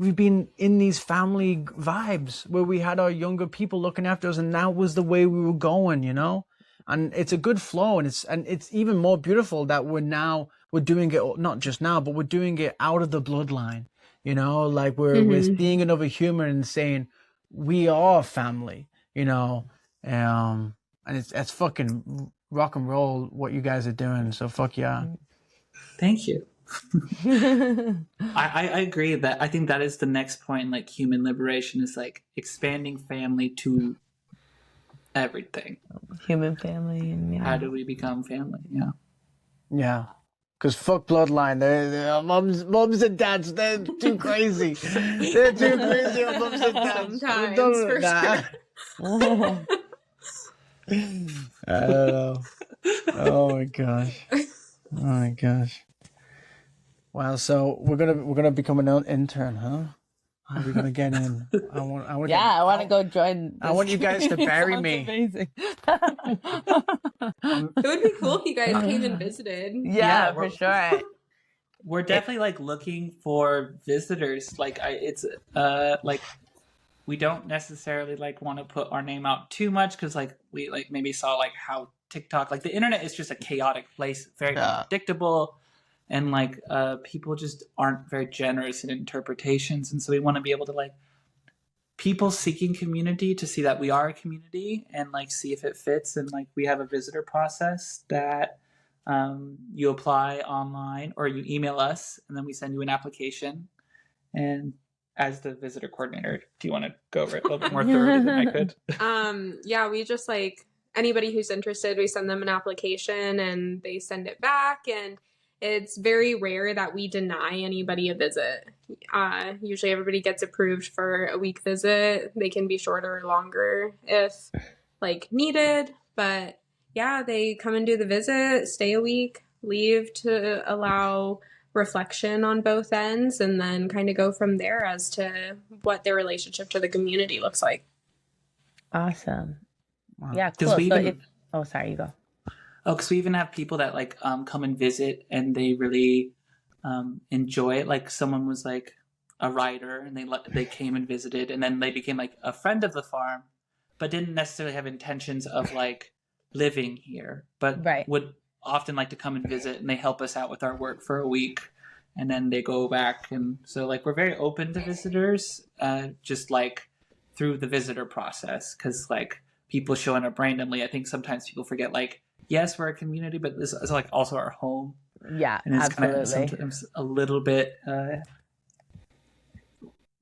we've been in these family vibes where we had our younger people looking after us, and that was the way we were going, you know? And it's a good flow, and it's even more beautiful that we're doing it, not just now, but we're doing it out of the bloodline, you know? Like we're seeing another human and saying, we are family, you know? And it's fucking rock and roll what you guys are doing. So fuck yeah. Thank you. I agree that I think that is the next point in like human liberation, is like expanding family to everything. Human family, and How do we become family? Yeah. Because fuck bloodline. They're mums and dads, they're too crazy. They're too crazy on mums and dads. Sometimes, for sure. I don't know. Oh my gosh. Oh my gosh. Wow, so we're gonna become an intern, huh? How are we gonna get in? I want to go join. I want you guys to bury Sounds me. Amazing. It would be cool if you guys came and visited. Yeah, for sure. We're definitely like looking for visitors. Like it's like we don't necessarily like want to put our name out too much, because like we like maybe saw like how TikTok, like the internet is just a chaotic place, very unpredictable. And like people just aren't very generous in interpretations, and so we want to be able to like people seeking community to see that we are a community and like see if it fits. And like we have a visitor process that you apply online or you email us, and then we send you an application. And as the visitor coordinator, do you want to go over it a little bit more thoroughly than I could? Yeah, we just like anybody who's interested, we send them an application and they send it back, and it's very rare that we deny anybody a visit. Usually everybody gets approved for a week visit. They can be shorter or longer if like needed. But yeah, they come and do the visit, stay a week, leave to allow reflection on both ends, and then kind of go from there as to what their relationship to the community looks like. Awesome. Wow. Yeah, cool. Sorry, you go. Oh, because we even have people that like come and visit, and they really enjoy it. Like someone was like a writer, and they came and visited, and then they became like a friend of the farm, but didn't necessarily have intentions of like living here, but would often like to come and visit, and they help us out with our work for a week, and then they go back. And so like we're very open to visitors, just like through the visitor process, because like people showing up randomly, I think sometimes people forget like yes, we're a community, but this is like also our home. Yeah, And it's absolutely. kind of sometimes a little bit.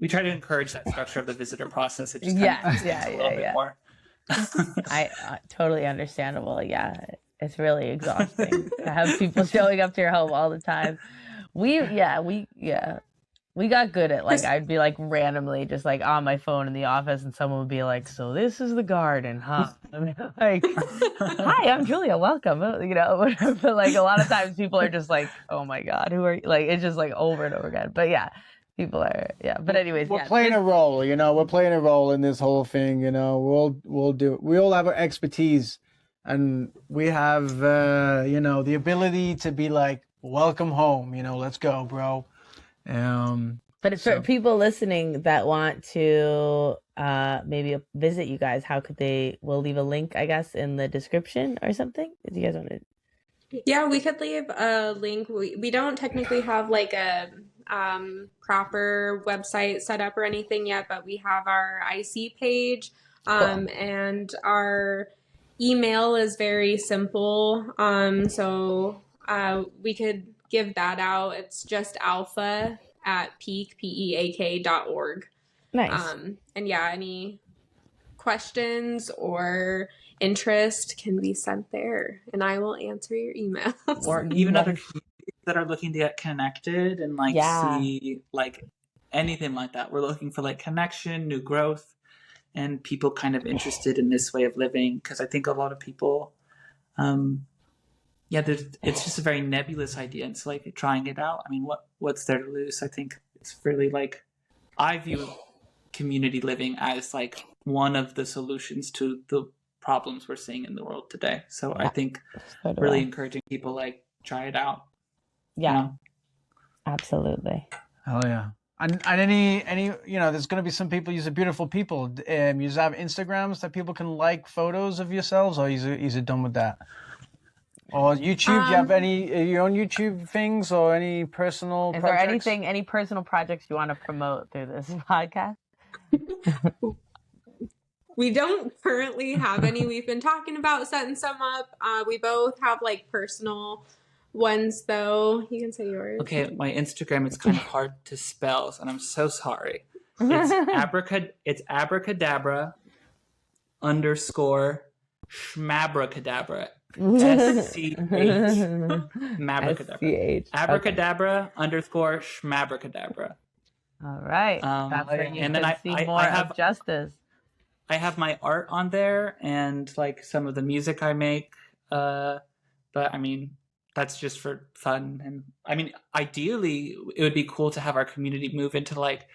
We try to encourage that structure of the visitor process. It just kind of yeah, a little bit more. I totally understandable. Yeah, it's really exhausting to have people showing up to your home all the time. We got good at like I'd be like randomly just like on my phone in the office, and someone would be like, "So this is the garden, huh?" I'm like, "Hi, I'm Julia. Welcome." You know, but like a lot of times people are just like, "Oh my god, who are you?" Like it's just like over and over again. But yeah, people are But anyways, we're playing a role. You know, we're playing a role in this whole thing. You know, we all have our expertise, and we have you know, the ability to be like, "Welcome home." You know, let's go, bro. But if for people listening that want to maybe visit you guys, how could they? We'll leave a link, I guess, in the description or something. If you guys want to. Yeah, we could leave a link. We don't technically have like a proper website set up or anything yet, but we have our IC page, Cool. and our email is very simple. So we could give that out. It's just alpha@peak.org. Nice. And yeah, any questions or interest can be sent there, and I will answer your email. Or even other communities that are looking to get connected and like see like anything like that. We're looking for like connection, new growth, and people kind of interested in this way of living, because I think a lot of people it's just a very nebulous idea. It's like trying it out. I mean, what's there to lose? I think it's really like, I view community living as like one of the solutions to the problems we're seeing in the world today. So I think really encouraging people like try it out. Yeah, you know? Absolutely. Hell yeah. And any you know, there's gonna be some people. You're beautiful people. You have Instagrams that people can like photos of yourselves, or is it done with that? Or YouTube? Do you have any your own YouTube things or any personal Is projects? there any personal projects you want to promote through this podcast? We don't currently have any. We've been talking about setting some up. We both have like personal ones, though. You can say yours. Okay, my Instagram is kind of hard to spell, and I'm so sorry. It's abracadabra _ schmabracadabra. SCH Mabracadabra. Abracadabra _ schmabracadabra. All right. That's where you and can then see I more have of Justice. I have my art on there and like some of the music I make. But I mean, that's just for fun. And I mean, ideally, it would be cool to have our community move into like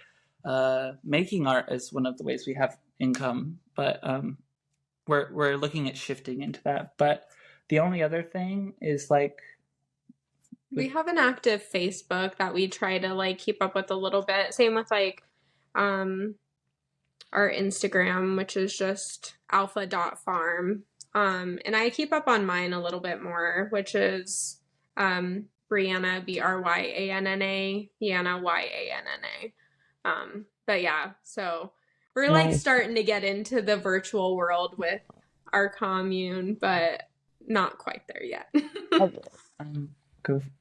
making art as one of the ways we have income. But we're looking at shifting into that. But the only other thing is like, we have an active Facebook that we try to like keep up with a little bit. Same with like our Instagram, which is just alpha.farm. And I keep up on mine a little bit more, which is Brianna, Bryanna, Yana, Yanna. But yeah, so we're like starting to get into the virtual world with our commune, but not quite there yet.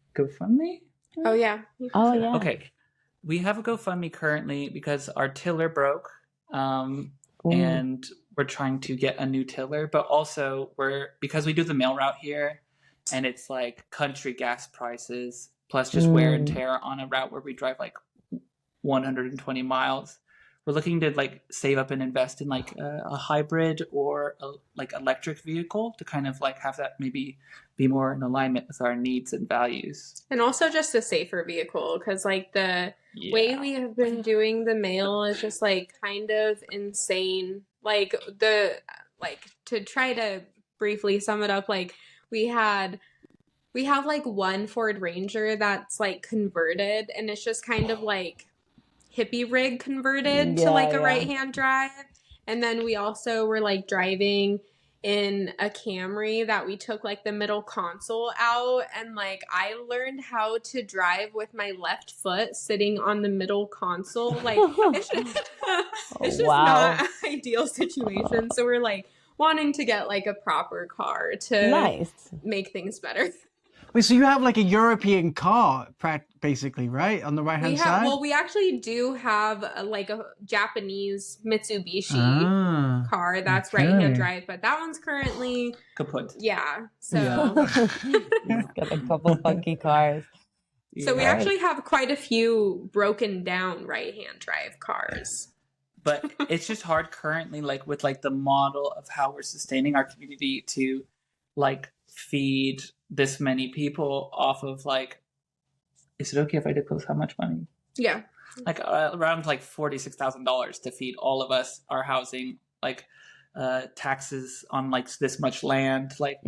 GoFundMe? Oh yeah. Okay. We have a GoFundMe currently because our tiller broke. And we're trying to get a new tiller, but also because we do the mail route here and it's like country gas prices plus just wear and tear on a route where we drive like 120 miles. We're looking to like save up and invest in like a hybrid or a like electric vehicle to kind of like have that maybe be more in alignment with our needs and values. And also just a safer vehicle, because like the way we have been doing the mail is just like kind of insane. Like to try to briefly sum it up, like we have like one Ford Ranger that's like converted, and it's just kind of like hippie rig converted to like a right-hand drive. And then we also were like driving in a Camry that we took like the middle console out, and like I learned how to drive with my left foot sitting on the middle console. Like it's just not an ideal situation. So we're like, wanting to get like a proper car to Nice. make things better. Wait, so you have like a European car, basically, right? On the right-hand side? Well, we actually do have like a Japanese Mitsubishi car that's right-hand drive, but that one's currently kaput. Yeah. So Got a couple funky cars. So we actually have quite a few broken down right-hand drive cars. But it's just hard currently, like with like the model of how we're sustaining our community to like feed this many people off of like, is it okay if I disclose how much money? Yeah. Like around like $46,000 to feed all of us, our housing, like taxes on like this much land, like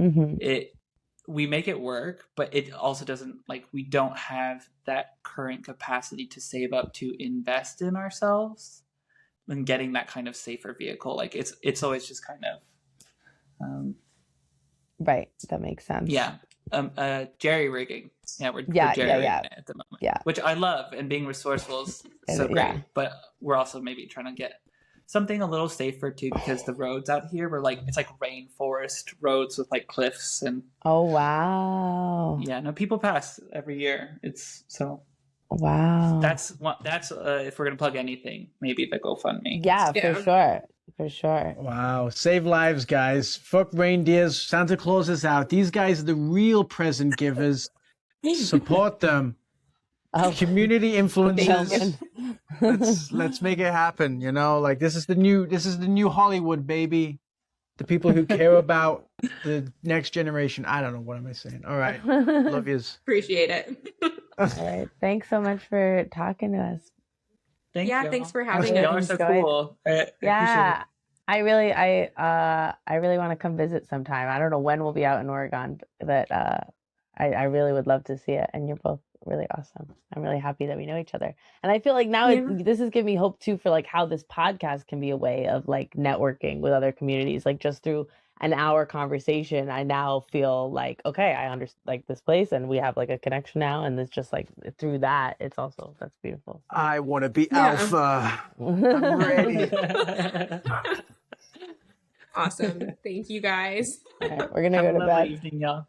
we make it work, but it also doesn't, like, we don't have that current capacity to save up to invest in ourselves and getting that kind of safer vehicle. Like it's always just kind of right. That makes sense. Yeah. Jerry rigging. Yeah, we're yeah, jerry rigging at the moment. Yeah. Which I love, and being resourceful is so great. But we're also maybe trying to get something a little safer too, because the roads out here were like, it's like rainforest roads with like cliffs and oh wow. Yeah, no, people pass every year. It's so wow. That's if we're gonna plug anything, maybe the GoFundMe. Yeah, for sure. For sure. Wow. Save lives, guys. Fuck reindeers. Santa Claus is out. These guys are the real present givers. Support them. Community influencers. Let's make it happen. You know, like this is the new Hollywood, baby. The people who care about the next generation. I don't know, what am I saying? All right. Love yous. Appreciate it. All right. Thanks so much for talking to us. Thanks for having us. Y'all are so cool. I really want to come visit sometime. I don't know when we'll be out in Oregon, but I really would love to see it. And you're both really awesome. I'm really happy that we know each other. And I feel like now this is giving me hope too for like how this podcast can be a way of like networking with other communities. Like just through an hour conversation, I now feel like, okay, I understand like this place and we have like a connection now. And it's just like through that, it's also, that's beautiful. I want to be alpha. I'm ready. Awesome. Thank you guys. All right, we're going to go to bed. Evening, y'all.